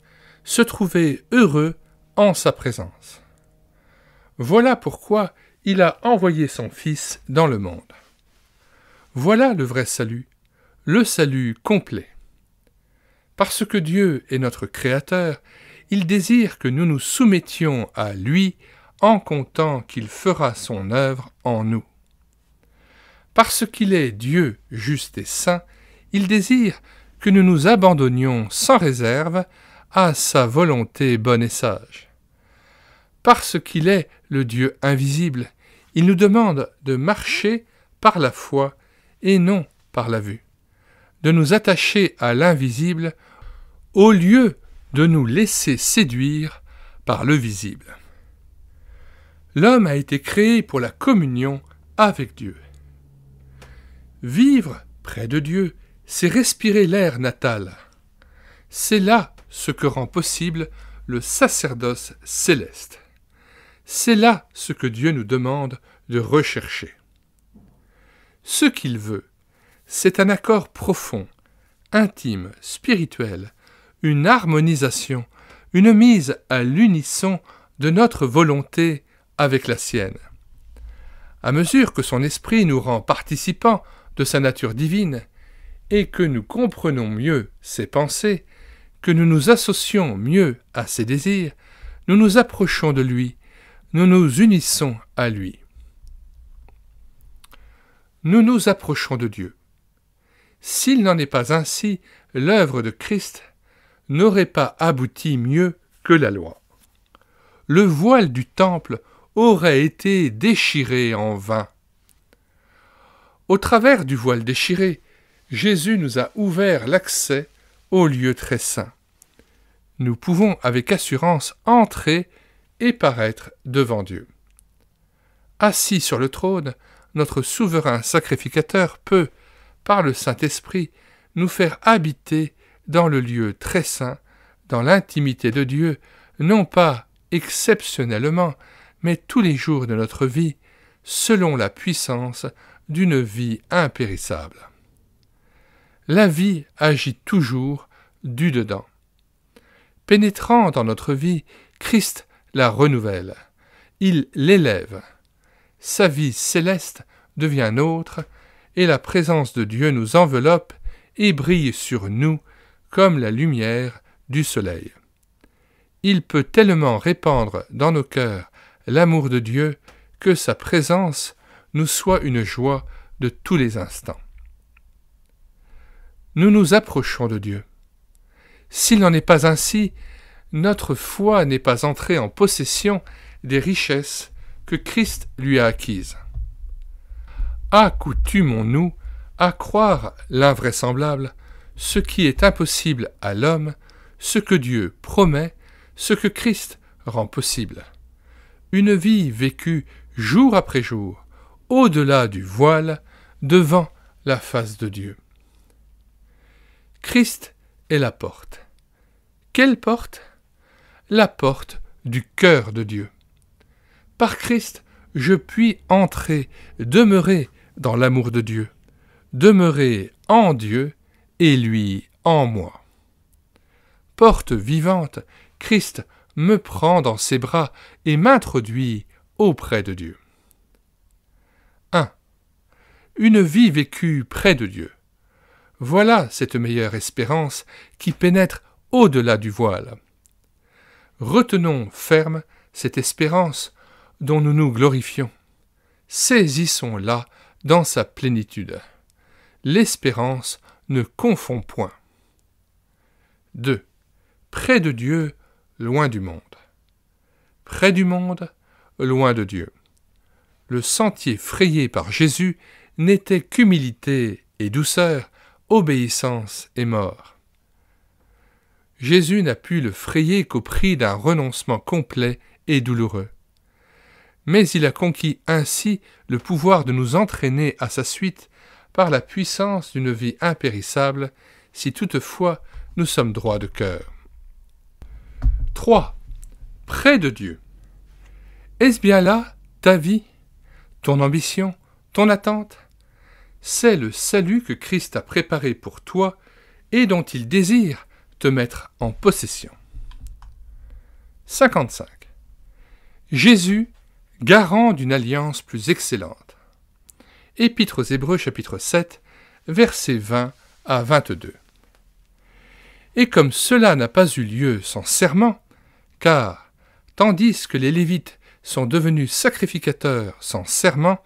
se trouver heureux en sa présence. Voilà pourquoi il a envoyé son Fils dans le monde. Voilà le vrai salut, le salut complet. Parce que Dieu est notre Créateur, il désire que nous nous soumettions à lui en comptant qu'il fera son œuvre en nous. Parce qu'il est Dieu juste et saint, il désire que nous nous abandonnions sans réserve à sa volonté bonne et sage. Parce qu'il est le Dieu invisible, il nous demande de marcher par la foi et non par la vue, de nous attacher à l'invisible au lieu de nous laisser séduire par le visible. L'homme a été créé pour la communion avec Dieu. Vivre près de Dieu, c'est respirer l'air natal. C'est là ce que rend possible le sacerdoce céleste. C'est là ce que Dieu nous demande de rechercher. Ce qu'il veut, c'est un accord profond, intime, spirituel, une harmonisation, une mise à l'unisson de notre volonté avec la sienne. À mesure que son esprit nous rend participants de sa nature divine, et que nous comprenons mieux ses pensées, que nous nous associons mieux à ses désirs, nous nous approchons de lui, nous nous unissons à lui. Nous nous approchons de Dieu. S'il n'en est pas ainsi, l'œuvre de Christ n'aurait pas abouti mieux que la loi. Le voile du temple aurait été déchiré en vain. Au travers du voile déchiré, Jésus nous a ouvert l'accès au lieu très saint. Nous pouvons avec assurance entrer et paraître devant Dieu. Assis sur le trône, notre souverain sacrificateur peut, par le Saint-Esprit, nous faire habiter dans le lieu très saint, dans l'intimité de Dieu, non pas exceptionnellement, mais tous les jours de notre vie, selon la puissance d'une vie impérissable. La vie agit toujours du dedans. Pénétrant dans notre vie, Christ la renouvelle. Il l'élève. Sa vie céleste devient nôtre, et la présence de Dieu nous enveloppe et brille sur nous comme la lumière du soleil. Il peut tellement répandre dans nos cœurs l'amour de Dieu que sa présence nous soit une joie de tous les instants. Nous nous approchons de Dieu. S'il n'en est pas ainsi, notre foi n'est pas entrée en possession des richesses que Christ lui a acquises. Accoutumons-nous à croire l'invraisemblable, ce qui est impossible à l'homme, ce que Dieu promet, ce que Christ rend possible. Une vie vécue jour après jour, au-delà du voile, devant la face de Dieu. Christ est la porte. Quelle porte? La porte du cœur de Dieu. Par Christ, je puis entrer, demeurer dans l'amour de Dieu, demeurer en Dieu et lui en moi. Porte vivante, Christ me prend dans ses bras et m'introduit auprès de Dieu. 1. Une vie vécue près de Dieu. Voilà cette meilleure espérance qui pénètre au-delà du voile. Retenons ferme cette espérance dont nous nous glorifions. Saisissons-la dans sa plénitude. L'espérance ne confond point. 2. Près de Dieu, loin du monde. Près du monde, loin de Dieu. Le sentier frayé par Jésus n'était qu'humilité et douceur, obéissance et mort. Jésus n'a pu le frayer qu'au prix d'un renoncement complet et douloureux. Mais il a conquis ainsi le pouvoir de nous entraîner à sa suite par la puissance d'une vie impérissable, si toutefois nous sommes droits de cœur. 3. Près de Dieu. Est-ce bien là ta vie, ton ambition, ton attente? C'est le salut que Christ a préparé pour toi et dont il désire te mettre en possession. 55. Jésus, garant d'une alliance plus excellente. Épître aux Hébreux, chapitre 7, versets 20 à 22. Et comme cela n'a pas eu lieu sans serment, car, tandis que les Lévites sont devenus sacrificateurs sans serment,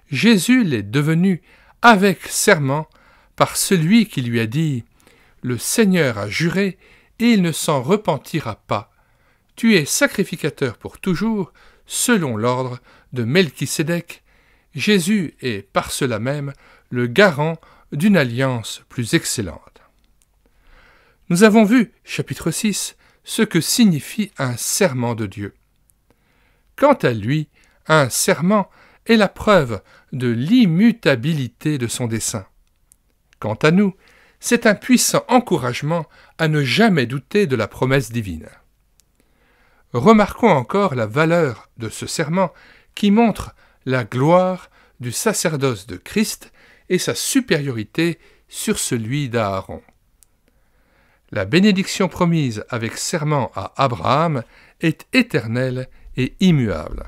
Jésus l'est devenu avec serment par celui qui lui a dit « Le Seigneur a juré, et il ne s'en repentira pas. Tu es sacrificateur pour toujours, selon l'ordre de Melchisédek. » Jésus est par cela même le garant d'une alliance plus excellente. Nous avons vu, chapitre 6, ce que signifie un serment de Dieu. Quant à lui, un serment est la preuve de l'immutabilité de son dessein. Quant à nous, c'est un puissant encouragement à ne jamais douter de la promesse divine. Remarquons encore la valeur de ce serment qui montre la gloire du sacerdoce de Christ et sa supériorité sur celui d'Aaron. La bénédiction promise avec serment à Abraham est éternelle et immuable.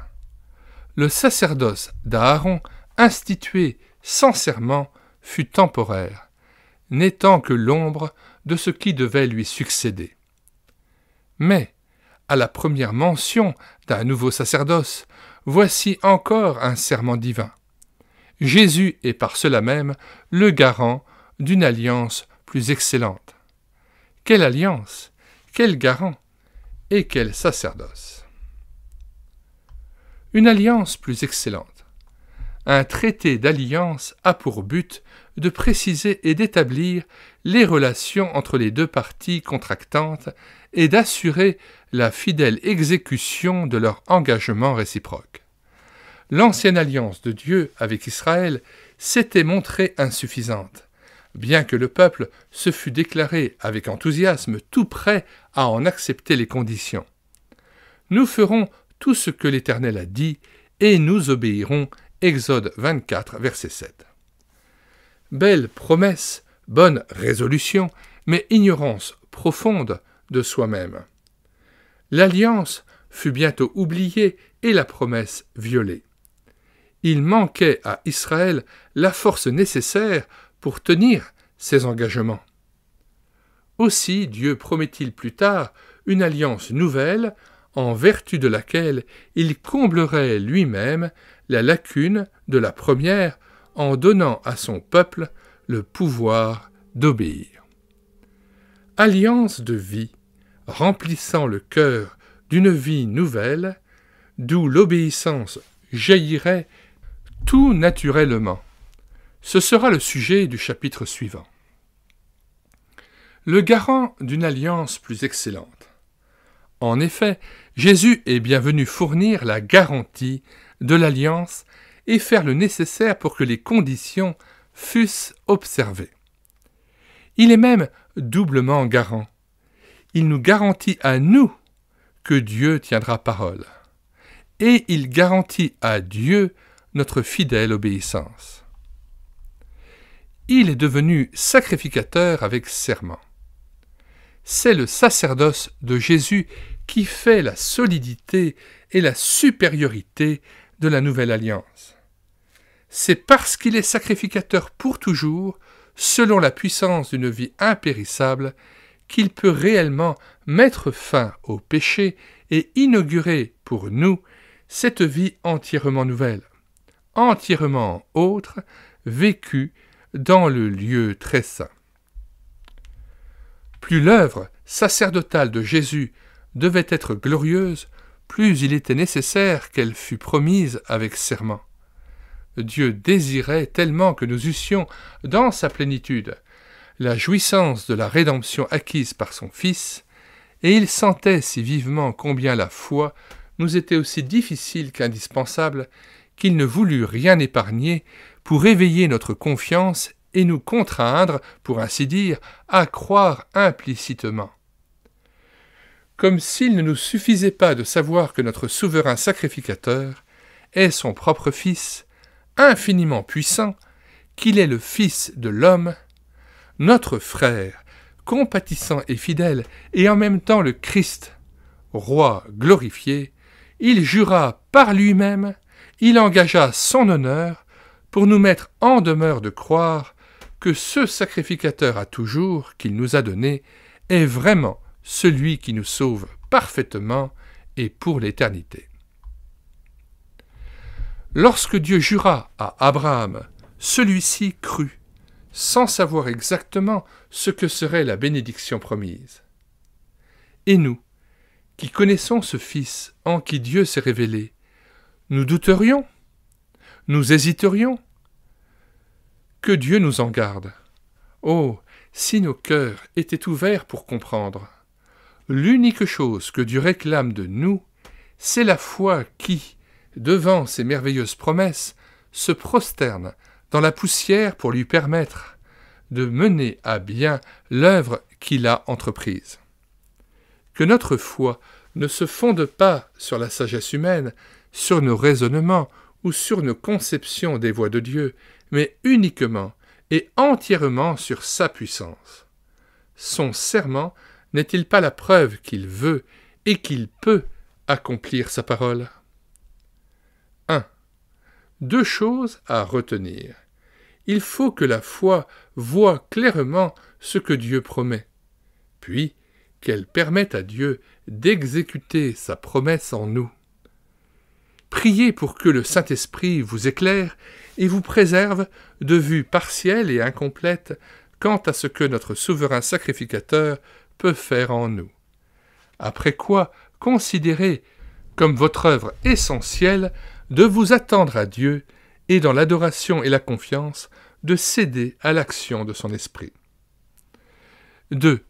Le sacerdoce d'Aaron, institué sans serment, fut temporaire, n'étant que l'ombre de ce qui devait lui succéder. Mais, à la première mention d'un nouveau sacerdoce, voici encore un serment divin. Jésus est par cela même le garant d'une alliance plus excellente. Quelle alliance, quel garant et quel sacerdoce! Une alliance plus excellente. Un traité d'alliance a pour but de préciser et d'établir les relations entre les deux parties contractantes et d'assurer la fidèle exécution de leur engagement réciproque. L'ancienne alliance de Dieu avec Israël s'était montrée insuffisante, bien que le peuple se fût déclaré avec enthousiasme tout prêt à en accepter les conditions. Nous ferons tout ce que l'Éternel a dit, et nous obéirons. Exode 24, verset 7. Belle promesse, bonne résolution, mais ignorance profonde de soi-même. L'alliance fut bientôt oubliée et la promesse violée. Il manquait à Israël la force nécessaire pour tenir ses engagements. Aussi Dieu promet-il plus tard une alliance nouvelle, en vertu de laquelle il comblerait lui-même la lacune de la première en donnant à son peuple le pouvoir d'obéir. Alliance de vie, remplissant le cœur d'une vie nouvelle, d'où l'obéissance jaillirait tout naturellement. Ce sera le sujet du chapitre suivant. Le garant d'une alliance plus excellente. En effet, Jésus est bien venu fournir la garantie de l'alliance et faire le nécessaire pour que les conditions fussent observées. Il est même doublement garant. Il nous garantit à nous que Dieu tiendra parole. Et il garantit à Dieu notre fidèle obéissance. Il est devenu sacrificateur avec serment. C'est le sacerdoce de Jésus qui fait la solidité et la supériorité de la nouvelle alliance. C'est parce qu'il est sacrificateur pour toujours, selon la puissance d'une vie impérissable, qu'il peut réellement mettre fin au péché et inaugurer pour nous cette vie entièrement nouvelle, entièrement autre, vécue dans le lieu très saint. Plus l'œuvre sacerdotale de Jésus devait être glorieuse, plus il était nécessaire qu'elle fût promise avec serment. Dieu désirait tellement que nous eussions, dans sa plénitude, la jouissance de la rédemption acquise par son Fils, et il sentait si vivement combien la foi nous était aussi difficile qu'indispensable, qu'il ne voulut rien épargner pour éveiller notre confiance et nous contraindre, pour ainsi dire, à croire implicitement. Comme s'il ne nous suffisait pas de savoir que notre souverain sacrificateur est son propre Fils, infiniment puissant, qu'il est le Fils de l'homme, notre frère, compatissant et fidèle, et en même temps le Christ, roi glorifié, il jura par lui-même, il engagea son honneur pour nous mettre en demeure de croire que ce sacrificateur à toujours qu'il nous a donné est vraiment celui qui nous sauve parfaitement et pour l'éternité. Lorsque Dieu jura à Abraham, celui-ci crut, sans savoir exactement ce que serait la bénédiction promise. Et nous, qui connaissons ce Fils en qui Dieu s'est révélé, nous douterions? Nous hésiterions? Que Dieu nous en garde. Oh, si nos cœurs étaient ouverts pour comprendre. L'unique chose que Dieu réclame de nous, c'est la foi qui, devant ces merveilleuses promesses, se prosterne dans la poussière pour lui permettre de mener à bien l'œuvre qu'il a entreprise. Que notre foi ne se fonde pas sur la sagesse humaine, sur nos raisonnements ou sur nos conceptions des voies de Dieu, mais uniquement et entièrement sur sa puissance. Son serment n'est-il pas la preuve qu'il veut et qu'il peut accomplir sa parole? 1. Deux choses à retenir. Il faut que la foi voie clairement ce que Dieu promet, puis qu'elle permette à Dieu d'exécuter sa promesse en nous. Priez pour que le Saint-Esprit vous éclaire et vous préserve de vues partielles et incomplètes quant à ce que notre souverain sacrificateur peut faire en nous. Après quoi, considérez comme votre œuvre essentielle de vous attendre à Dieu et dans l'adoration et la confiance de céder à l'action de son esprit. 2.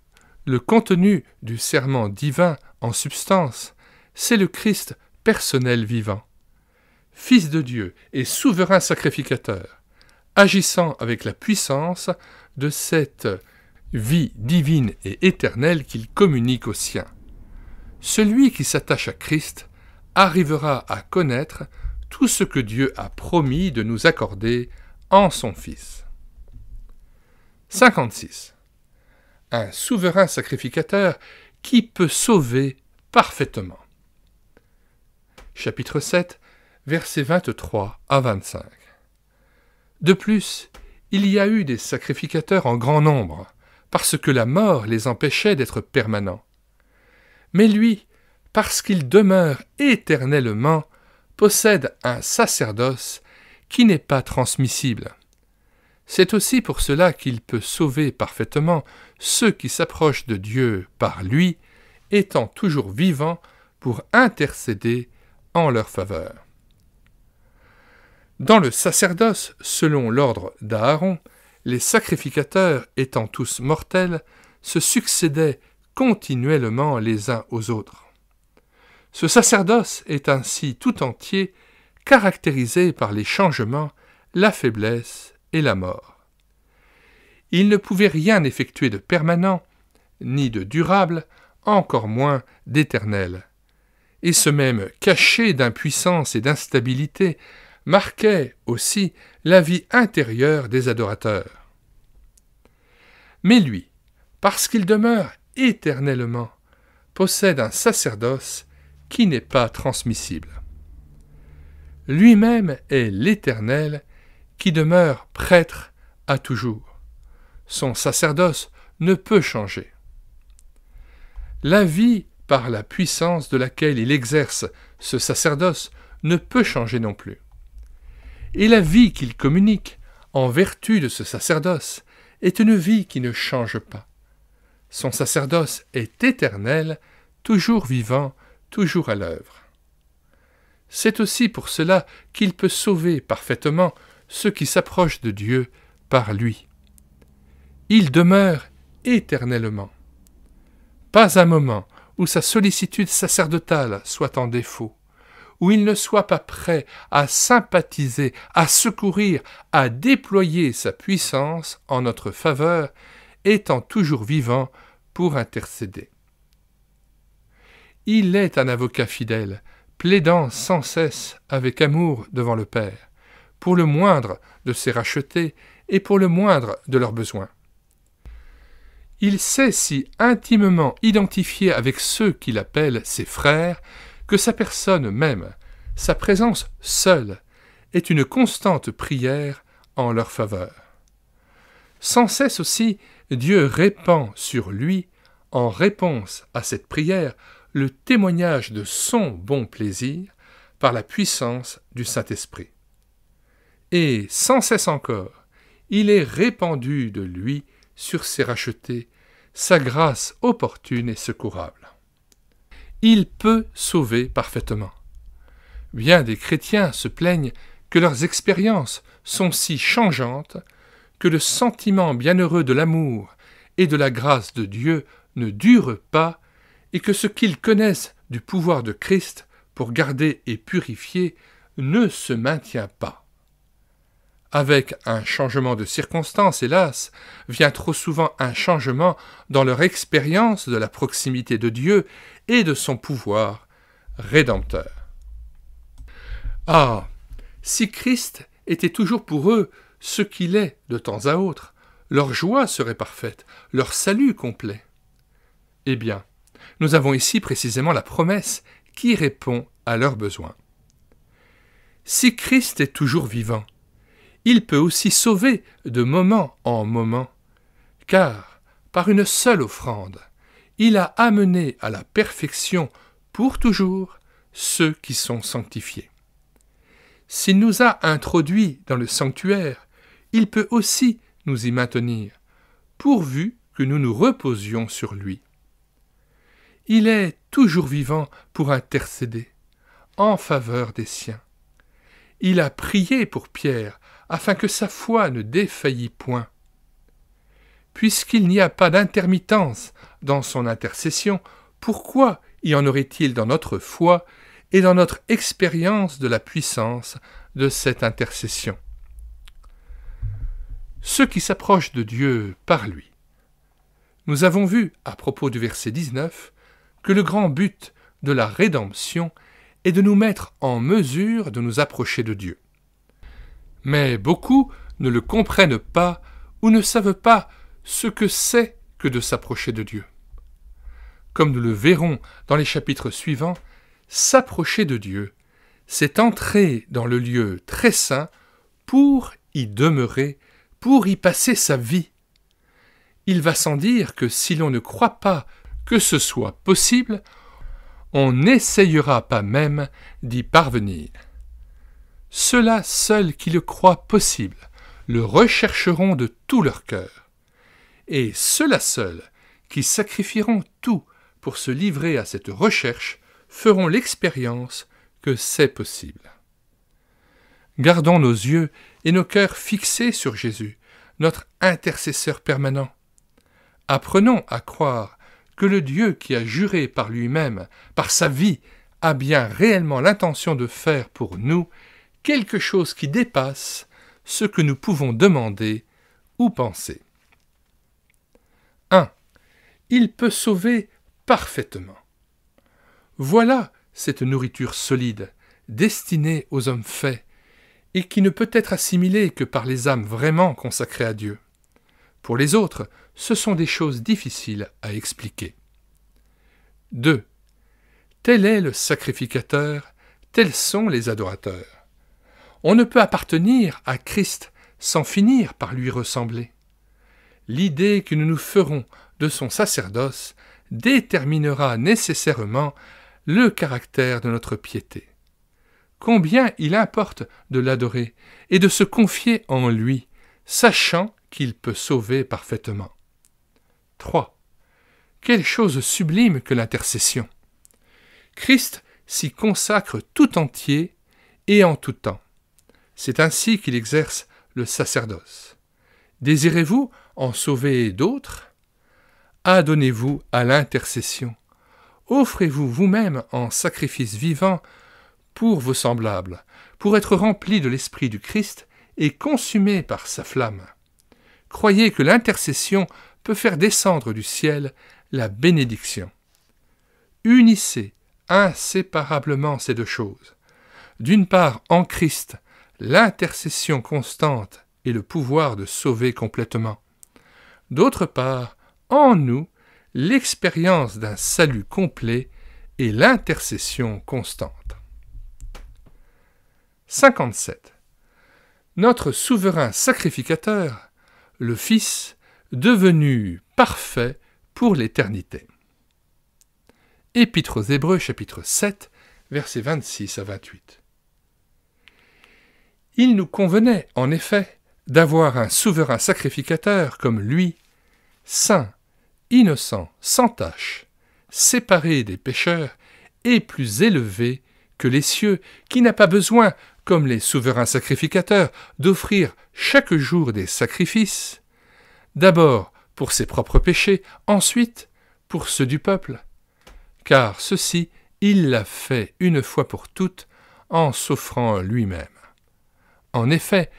Le contenu du serment divin en substance, c'est le Christ personnel vivant, Fils de Dieu et souverain sacrificateur, agissant avec la puissance de cette vie divine et éternelle qu'il communique aux siens. Celui qui s'attache à Christ arrivera à connaître tout ce que Dieu a promis de nous accorder en son Fils. 56. Un souverain sacrificateur qui peut sauver parfaitement. Chapitre 7, versets 23 à 25. De plus, il y a eu des sacrificateurs en grand nombre, parce que la mort les empêchait d'être permanents. Mais lui, parce qu'il demeure éternellement, possède un sacerdoce qui n'est pas transmissible. C'est aussi pour cela qu'il peut sauver parfaitement ceux qui s'approchent de Dieu par lui, étant toujours vivants pour intercéder en leur faveur. Dans le sacerdoce, selon l'ordre d'Aaron, les sacrificateurs, étant tous mortels, se succédaient continuellement les uns aux autres. Ce sacerdoce est ainsi tout entier caractérisé par les changements, la faiblesse et la mort. il ne pouvait rien effectuer de permanent, ni de durable, encore moins d'éternel. Et ce même cachet d'impuissance et d'instabilité marquait aussi la vie intérieure des adorateurs. Mais lui, parce qu'il demeure éternellement, possède un sacerdoce qui n'est pas transmissible. Lui-même est l'Éternel qui demeure prêtre à toujours. Son sacerdoce ne peut changer. La vie par la puissance de laquelle il exerce ce sacerdoce ne peut changer non plus. Et la vie qu'il communique en vertu de ce sacerdoce est une vie qui ne change pas. Son sacerdoce est éternel, toujours vivant, toujours à l'œuvre. C'est aussi pour cela qu'il peut sauver parfaitement ceux qui s'approchent de Dieu par lui. Il demeure éternellement. Pas un moment où sa sollicitude sacerdotale soit en défaut, où il ne soit pas prêt à sympathiser, à secourir, à déployer sa puissance en notre faveur, étant toujours vivant pour intercéder. Il est un avocat fidèle, plaidant sans cesse avec amour devant le Père, pour le moindre de ses rachetés et pour le moindre de leurs besoins. Il sait si intimement identifié avec ceux qu'il appelle ses frères que sa personne même, sa présence seule, est une constante prière en leur faveur. Sans cesse aussi, Dieu répand sur lui, en réponse à cette prière, le témoignage de son bon plaisir par la puissance du Saint-Esprit. Et sans cesse encore, il est répandu de lui sur ses rachetés sa grâce opportune et secourable. Il peut sauver parfaitement. Bien des chrétiens se plaignent que leurs expériences sont si changeantes que le sentiment bienheureux de l'amour et de la grâce de Dieu ne dure pas et que ce qu'ils connaissent du pouvoir de Christ pour garder et purifier ne se maintient pas. Avec un changement de circonstances, hélas, vient trop souvent un changement dans leur expérience de la proximité de Dieu et de son pouvoir rédempteur. Ah, si Christ était toujours pour eux ce qu'il est de temps à autre, leur joie serait parfaite, leur salut complet. Eh bien, nous avons ici précisément la promesse qui répond à leurs besoins. Si Christ est toujours vivant, il peut aussi sauver de moment en moment, car, par une seule offrande, il a amené à la perfection pour toujours ceux qui sont sanctifiés. S'il nous a introduits dans le sanctuaire, il peut aussi nous y maintenir, pourvu que nous nous reposions sur lui. Il est toujours vivant pour intercéder, en faveur des siens. Il a prié pour Pierre, afin que sa foi ne défaillît point. Puisqu'il n'y a pas d'intermittence dans son intercession, pourquoi y en aurait-il dans notre foi et dans notre expérience de la puissance de cette intercession? Ceux qui s'approchent de Dieu par lui. Nous avons vu, à propos du verset 19, que le grand but de la rédemption est de nous mettre en mesure de nous approcher de Dieu. Mais beaucoup ne le comprennent pas ou ne savent pas ce que c'est que de s'approcher de Dieu. Comme nous le verrons dans les chapitres suivants, s'approcher de Dieu, c'est entrer dans le lieu très saint pour y demeurer, pour y passer sa vie. Il va sans dire que si l'on ne croit pas que ce soit possible, on n'essayera pas même d'y parvenir. Ceux-là seuls qui le croient possible le rechercheront de tout leur cœur. Et ceux-là seuls qui sacrifieront tout pour se livrer à cette recherche feront l'expérience que c'est possible. Gardons nos yeux et nos cœurs fixés sur Jésus, notre intercesseur permanent. Apprenons à croire que le Dieu qui a juré par lui-même, par sa vie, a bien réellement l'intention de faire pour nous quelque chose qui dépasse ce que nous pouvons demander ou penser. 1. Il peut sauver parfaitement. Voilà cette nourriture solide, destinée aux hommes faits, et qui ne peut être assimilée que par les âmes vraiment consacrées à Dieu. Pour les autres, ce sont des choses difficiles à expliquer. 2. Tel est le sacrificateur, tels sont les adorateurs. On ne peut appartenir à Christ sans finir par lui ressembler. L'idée que nous nous ferons de son sacerdoce déterminera nécessairement le caractère de notre piété. Combien il importe de l'adorer et de se confier en lui, sachant qu'il peut sauver parfaitement. 3. Quelle chose sublime que l'intercession! Christ s'y consacre tout entier et en tout temps. C'est ainsi qu'il exerce le sacerdoce. Désirez-vous en sauver d'autres? Adonnez-vous à l'intercession. Offrez-vous vous-même en sacrifice vivant pour vos semblables, pour être remplis de l'Esprit du Christ et consumés par sa flamme. Croyez que l'intercession peut faire descendre du ciel la bénédiction. Unissez inséparablement ces deux choses. D'une part, en Christ, l'intercession constante et le pouvoir de sauver complètement. D'autre part, en nous, l'expérience d'un salut complet et l'intercession constante. 57. Notre souverain sacrificateur, le Fils, devenu parfait pour l'éternité. Épître aux Hébreux, chapitre 7, versets 26 à 28. Il nous convenait, en effet, d'avoir un souverain sacrificateur comme lui, saint, innocent, sans tache, séparé des pécheurs et plus élevé que les cieux, qui n'a pas besoin, comme les souverains sacrificateurs, d'offrir chaque jour des sacrifices, d'abord pour ses propres péchés, ensuite pour ceux du peuple, car ceci, il l'a fait une fois pour toutes en s'offrant lui-même. En effet,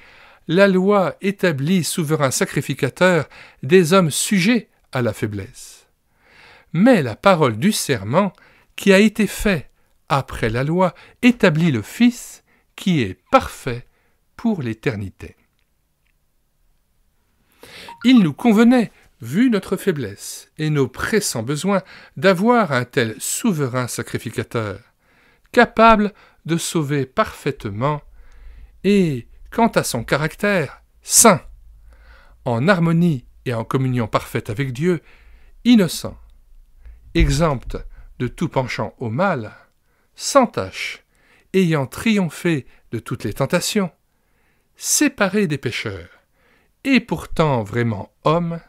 la loi établit souverain sacrificateur des hommes sujets à la faiblesse. Mais la parole du serment, qui a été fait après la loi, établit le Fils qui est parfait pour l'éternité. Il nous convenait, vu notre faiblesse et nos pressants besoins, d'avoir un tel souverain sacrificateur, capable de sauver parfaitement et, quant à son caractère, saint, en harmonie et en communion parfaite avec Dieu, innocent, exempt de tout penchant au mal, sans tache, ayant triomphé de toutes les tentations, séparé des pécheurs, et pourtant vraiment homme,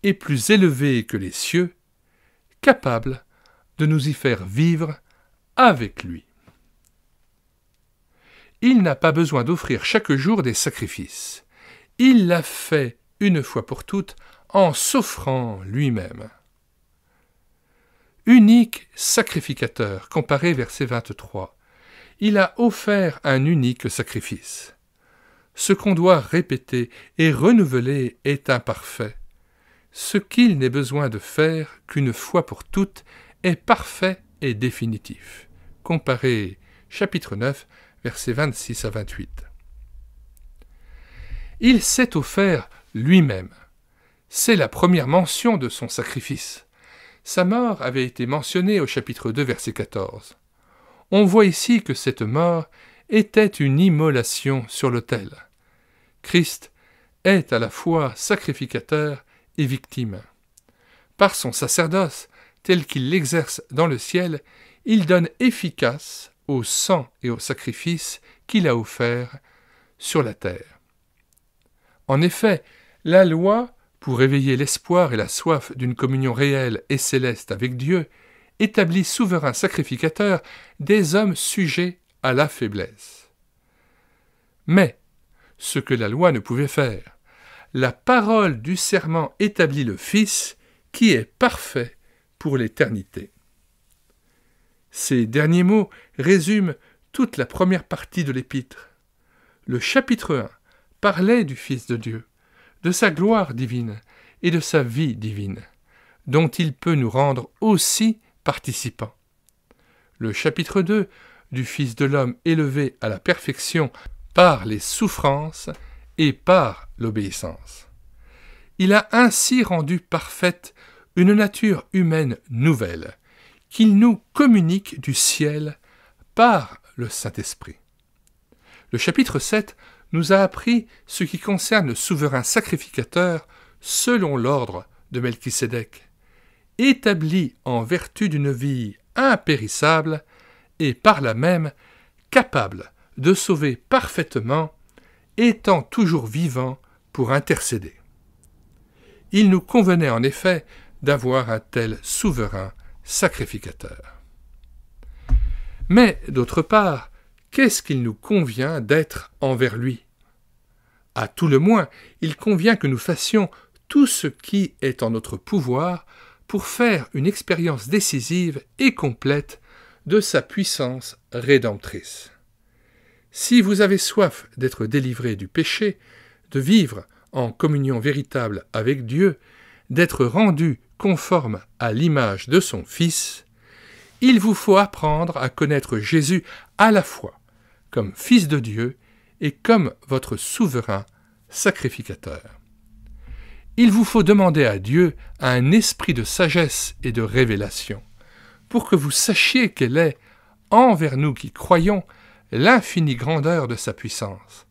et plus élevé que les cieux, capable de nous y faire vivre avec lui. Il n'a pas besoin d'offrir chaque jour des sacrifices. Il l'a fait une fois pour toutes en s'offrant lui-même. Unique sacrificateur, comparé verset 23. Il a offert un unique sacrifice. Ce qu'on doit répéter et renouveler est imparfait. Ce qu'il n'est besoin de faire qu'une fois pour toutes est parfait et définitif. Comparé chapitre 9, versets 26 à 28. Il s'est offert lui-même. C'est la première mention de son sacrifice. Sa mort avait été mentionnée au chapitre 2, verset 14. On voit ici que cette mort était une immolation sur l'autel. Christ est à la fois sacrificateur et victime. Par son sacerdoce, tel qu'il l'exerce dans le ciel, il donne efficace au sang et au sacrifice qu'il a offert sur la terre. En effet, la loi, pour éveiller l'espoir et la soif d'une communion réelle et céleste avec Dieu, établit souverain sacrificateur des hommes sujets à la faiblesse. Mais, ce que la loi ne pouvait faire, la parole du serment établit le Fils qui est parfait pour l'éternité. Ces derniers mots résument toute la première partie de l'épître. Le chapitre 1 parlait du Fils de Dieu, de sa gloire divine et de sa vie divine, dont il peut nous rendre aussi participants. Le chapitre 2 du Fils de l'homme élevé à la perfection par les souffrances et par l'obéissance. Il a ainsi rendu parfaite une nature humaine nouvelle, qu'il nous communique du ciel par le Saint-Esprit. Le chapitre 7 nous a appris ce qui concerne le souverain sacrificateur selon l'ordre de Melchisédek, établi en vertu d'une vie impérissable et par là même capable de sauver parfaitement, étant toujours vivant pour intercéder. Il nous convenait en effet d'avoir un tel souverain sacrificateur. Mais, d'autre part, qu'est-ce qu'il nous convient d'être envers lui? À tout le moins, il convient que nous fassions tout ce qui est en notre pouvoir pour faire une expérience décisive et complète de sa puissance rédemptrice. Si vous avez soif d'être délivré du péché, de vivre en communion véritable avec Dieu, d'être rendu conforme à l'image de son Fils, il vous faut apprendre à connaître Jésus à la fois comme Fils de Dieu et comme votre souverain sacrificateur. Il vous faut demander à Dieu un esprit de sagesse et de révélation, pour que vous sachiez quelle est, envers nous qui croyons, l'infinie grandeur de sa puissance,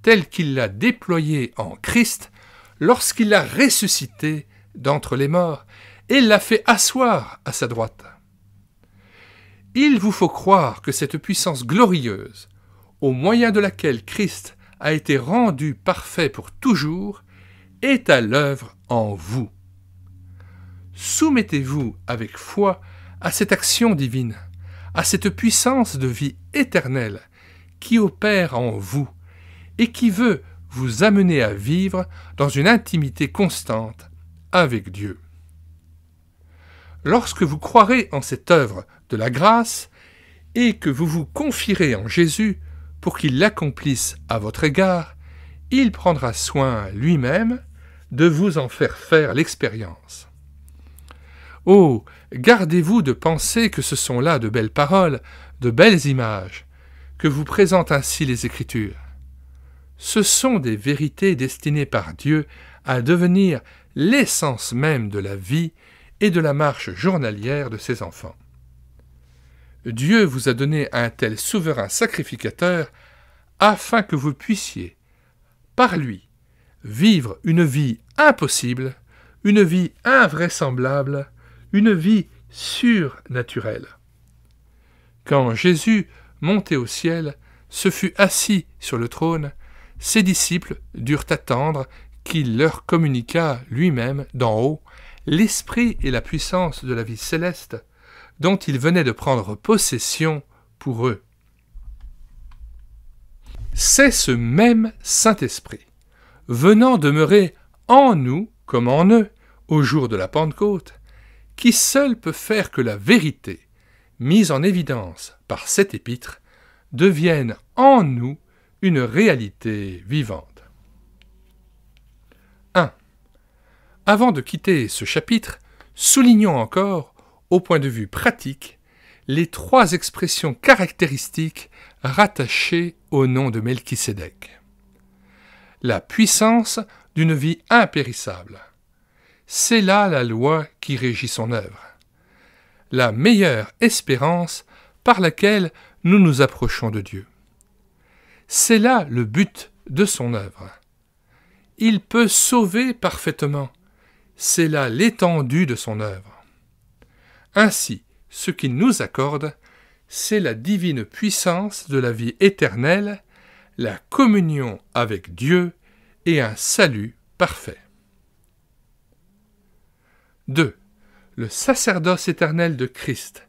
telle qu'il l'a déployée en Christ lorsqu'il l'a ressuscité d'entre les morts et l'a fait asseoir à sa droite. Il vous faut croire que cette puissance glorieuse, au moyen de laquelle Christ a été rendu parfait pour toujours, est à l'œuvre en vous. Soumettez-vous avec foi à cette action divine, à cette puissance de vie éternelle qui opère en vous et qui veut vous amener à vivre dans une intimité constante avec Dieu. Lorsque vous croirez en cette œuvre de la grâce et que vous vous confierez en Jésus pour qu'il l'accomplisse à votre égard, il prendra soin lui-même de vous en faire l'expérience. Oh, gardez-vous de penser que ce sont là de belles paroles, de belles images, que vous présentent ainsi les Écritures. Ce sont des vérités destinées par Dieu à devenir l'essence même de la vie et de la marche journalière de ses enfants. Dieu vous a donné un tel souverain sacrificateur afin que vous puissiez, par lui, vivre une vie impossible, une vie invraisemblable, une vie surnaturelle. Quand Jésus, monté au ciel, se fut assis sur le trône, ses disciples durent attendre qu'il leur communiquât lui-même, d'en haut, l'esprit et la puissance de la vie céleste dont il venait de prendre possession pour eux. C'est ce même Saint-Esprit, venant demeurer en nous comme en eux, au jour de la Pentecôte, qui seul peut faire que la vérité, mise en évidence par cet épître, devienne en nous une réalité vivante. 1. Avant de quitter ce chapitre, soulignons encore, au point de vue pratique, les 3 expressions caractéristiques rattachées au nom de Melchisédek. La puissance d'une vie impérissable. C'est là la loi qui régit son œuvre. La meilleure espérance par laquelle nous nous approchons de Dieu. C'est là le but de son œuvre. Il peut sauver parfaitement. C'est là l'étendue de son œuvre. Ainsi, ce qu'il nous accorde, c'est la divine puissance de la vie éternelle, la communion avec Dieu et un salut parfait. 2. Le sacerdoce éternel de Christ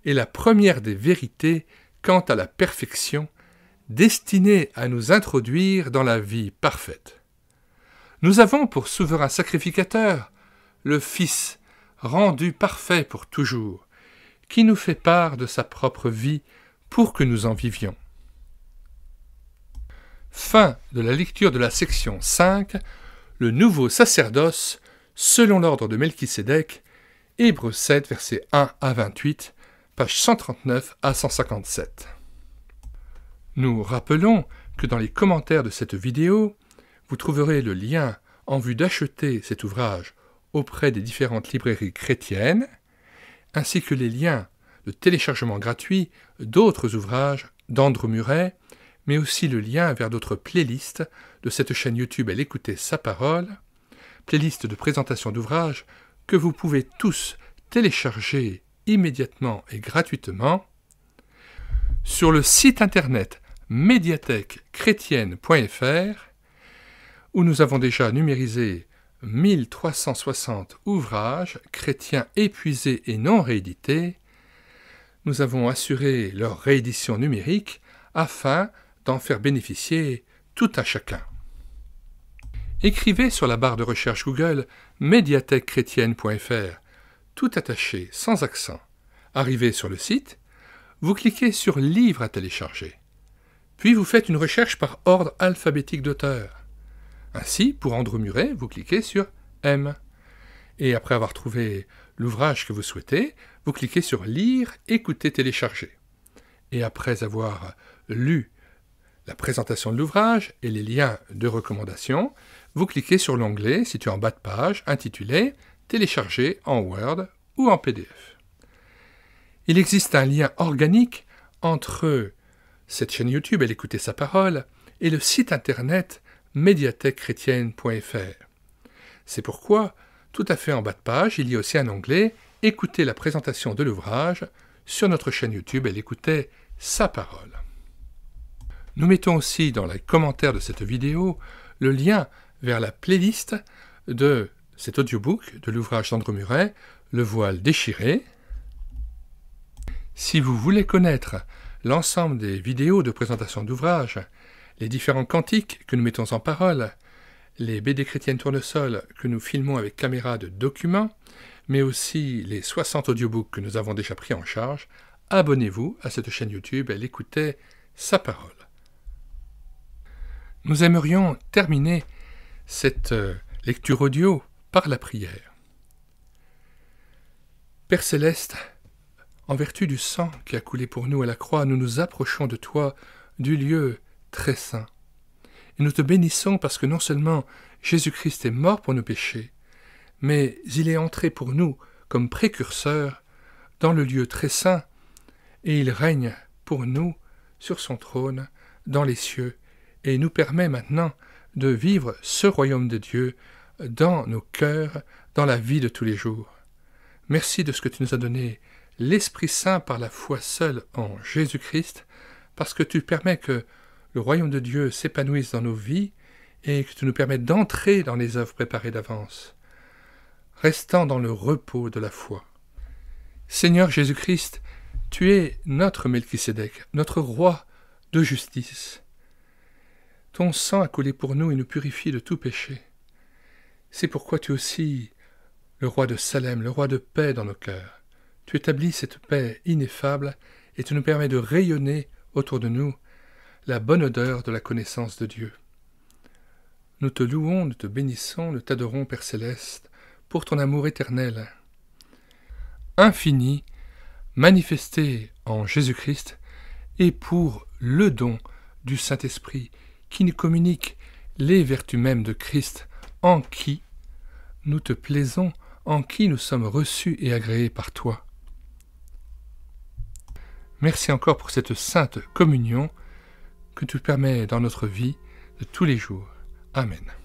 est la première des vérités quant à la perfection, destinée à nous introduire dans la vie parfaite. Nous avons pour souverain sacrificateur le Fils, rendu parfait pour toujours, qui nous fait part de sa propre vie pour que nous en vivions. Fin de la lecture de la section 5, le nouveau sacerdoce selon l'ordre de Melchisédek, Hébreux 7, versets 1 à 28, page 139 à 157. Nous rappelons que dans les commentaires de cette vidéo, vous trouverez le lien en vue d'acheter cet ouvrage auprès des différentes librairies chrétiennes, ainsi que les liens de téléchargement gratuit d'autres ouvrages d'Andrew Murray, mais aussi le lien vers d'autres playlists de cette chaîne YouTube Elle écoutait sa parole, playlist de présentation d'ouvrages que vous pouvez tous télécharger immédiatement et gratuitement sur le site internet médiathèquechrétienne.fr, où nous avons déjà numérisé 1360 ouvrages chrétiens épuisés et non réédités. Nous avons assuré leur réédition numérique afin d'en faire bénéficier tout un chacun. Écrivez sur la barre de recherche Google médiathèquechrétienne.fr, tout attaché, sans accent. Arrivez sur le site, vous cliquez sur « Livres à télécharger ». Puis vous faites une recherche par ordre alphabétique d'auteur. Ainsi, pour Andrew Murray, vous cliquez sur « M ». Et après avoir trouvé l'ouvrage que vous souhaitez, vous cliquez sur « Lire, écouter, télécharger ». Et après avoir lu la présentation de l'ouvrage et les liens de recommandation, vous cliquez sur l'onglet situé en bas de page intitulé « Télécharger en Word ou en PDF ». Il existe un lien organique entre cette chaîne YouTube Elle écoutait sa parole et le site internet médiathèquechrétienne.fr. C'est pourquoi, tout à fait en bas de page, il y a aussi un onglet « Écoutez la présentation de l'ouvrage » sur notre chaîne YouTube Elle écoutait sa parole. Nous mettons aussi dans les commentaires de cette vidéo le lien vers la playlist de cet audiobook de l'ouvrage d'Andrew Murray, Le voile déchiré. Si vous voulez connaître l'ensemble des vidéos de présentation d'ouvrages, les différents cantiques que nous mettons en parole, les BD chrétiennes tournesol que nous filmons avec caméra de documents, mais aussi les 60 audiobooks que nous avons déjà pris en charge, abonnez-vous à cette chaîne YouTube Elle écoutait sa parole. Nous aimerions terminer cette lecture audio par la prière. Père Céleste, en vertu du sang qui a coulé pour nous à la croix, nous nous approchons de toi, du lieu très saint. Et nous te bénissons parce que non seulement Jésus-Christ est mort pour nos péchés, mais il est entré pour nous comme précurseur dans le lieu très saint, et il règne pour nous sur son trône dans les cieux, et nous permet maintenant de vivre ce royaume de Dieu dans nos cœurs, dans la vie de tous les jours. Merci de ce que tu nous as donné l'Esprit Saint par la foi seule en Jésus-Christ, parce que tu permets que le royaume de Dieu s'épanouisse dans nos vies et que tu nous permets d'entrer dans les œuvres préparées d'avance, restant dans le repos de la foi. Seigneur Jésus-Christ, tu es notre Melchisédek, notre roi de justice. Ton sang a coulé pour nous et nous purifie de tout péché. C'est pourquoi tu es aussi le roi de Salem, le roi de paix dans nos cœurs. Tu établis cette paix ineffable et tu nous permets de rayonner autour de nous la bonne odeur de la connaissance de Dieu. Nous te louons, nous te bénissons, nous t'adorons, Père Céleste, pour ton amour éternel, infini, manifesté en Jésus-Christ, et pour le don du Saint-Esprit, qui nous communique les vertus mêmes de Christ, en qui nous te plaisons, en qui nous sommes reçus et agréés par toi. Merci encore pour cette sainte communion que tu permets dans notre vie de tous les jours. Amen.